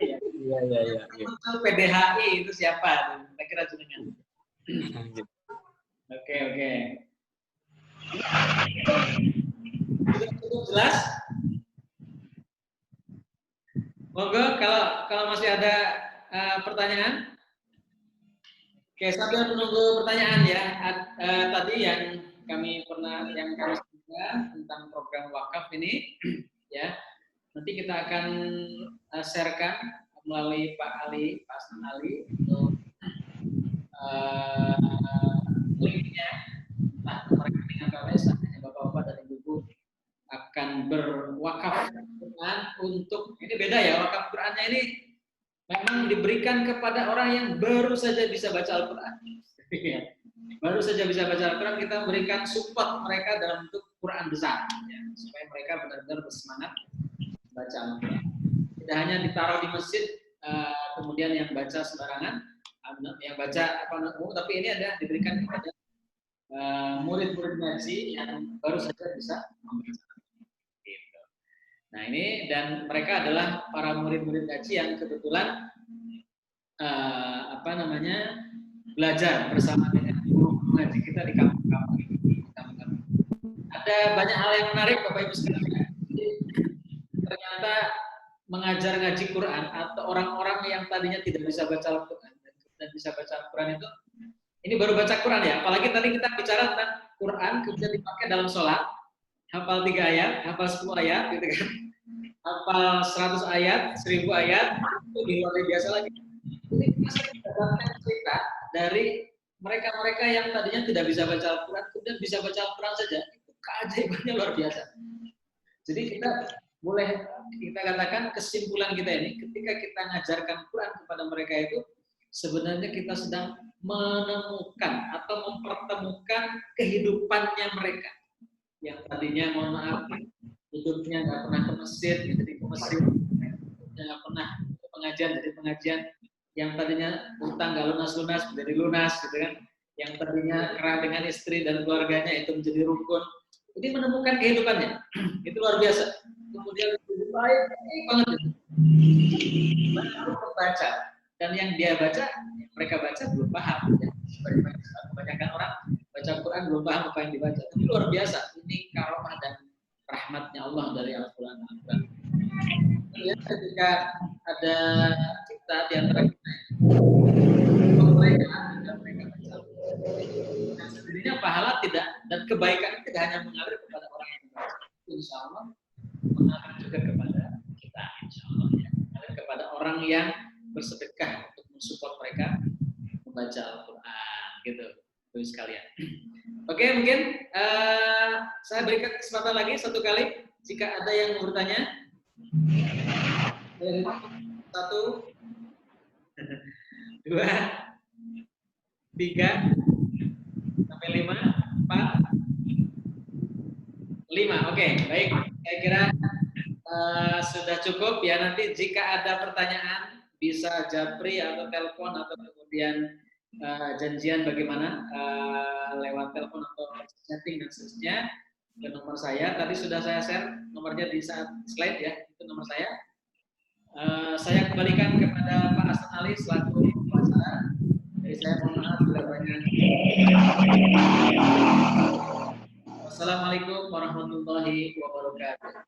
Iya. Untuk PDHI itu siapa? Kira-kira jenengan. Oke. Cukup jelas? Monggo kalau masih ada pertanyaan. Oke, sambil menunggu pertanyaan ya. Tadi yang kami sebutkan tentang program wakaf ini, ya. Nanti kita akan sharekan melalui Pak Hasan Ali untuk linknya, entah rekening atau hanya bapak-bapak dan ibu-ibu akan berwakaf Quran untuk, ini beda ya, wakaf Qurannya ini memang diberikan kepada orang yang baru saja bisa baca Al-Quran. Baru saja bisa baca Al-Quran, kita memberikan support mereka dalam bentuk Quran besar, ya, supaya mereka benar-benar bersemangat baca Al-Quran. Tidak hanya ditaruh di masjid, kemudian yang baca sembarangan, yang baca tapi ini ada diberikan kepada murid-murid ngaji yang baru saja bisa membaca. Gitu. Nah ini, dan mereka adalah para murid-murid ngaji yang kebetulan belajar bersama dengan guru ngaji kita di kampung-kampung ini. Ada banyak hal yang menarik Bapak Ibu sekalian. Ternyata mengajar ngaji Quran atau orang-orang yang tadinya tidak bisa baca Al-Quran dan bisa baca Al-Quran itu, ini baru baca Quran ya, apalagi tadi kita bicara tentang Quran kemudian dipakai dalam sholat, hafal 3 ayat, hafal 10 ayat gitu kan, hafal 100 ayat, 1000 ayat, itu luar biasa lagi. Ini masih mendapatkan cerita dari mereka-mereka yang tadinya tidak bisa baca Al-Quran kemudian bisa baca Al-Quran saja, itu keajaibannya luar biasa. Jadi kita katakan kesimpulan kita ini, ketika kita ngajarkan Quran kepada mereka itu, sebenarnya kita sedang menemukan atau mempertemukan kehidupannya mereka. Yang tadinya, mohon maaf, hidupnya nggak pernah ke masjid, jadi ke masjid, nggak pernah ke pengajian, jadi pengajian, yang tadinya utang nggak lunas-lunas, menjadi lunas, gitu kan. yang tadinya kerah dengan istri dan keluarganya itu menjadi rukun. Ini menemukan kehidupannya. Itu luar biasa. Kemudian lebih baik banget itu. Baru membaca. Dan yang dia baca, mereka baca belum paham. Ya. Kebanyakan orang baca Quran belum paham apa yang dibaca. Tapi luar biasa. Ini karomah dan rahmatnya Allah dari Al-Quran. Ya, ketika ada kita di antara kita, mereka baca. Dan sendirinya pahala tidak, dan kebaikan tidak hanya mengalir kepada orang yang membaca. Insya Allah mengalir juga kepada kita. Insya Allah ya. Mengalir kepada orang yang bersedekah untuk mensupport mereka membaca Al-Quran, gitu, Bapak sekalian. Oke, mungkin saya berikan kesempatan lagi satu kali jika ada yang mau bertanya. 1, 2, 3, sampai 5, 4, 5. Oke, baik. Saya kira sudah cukup ya. Nanti jika ada pertanyaan bisa japri atau telepon atau kemudian janjian bagaimana lewat telepon atau chatting dan seterusnya ke nomor saya. Tadi sudah saya share nomornya di saat slide ya. Itu nomor saya. Saya kembalikan kepada Pak Hasan Ali selaku pembicara. Jadi saya mohon maaf bila banyak. Wassalamualaikum warahmatullahi wabarakatuh.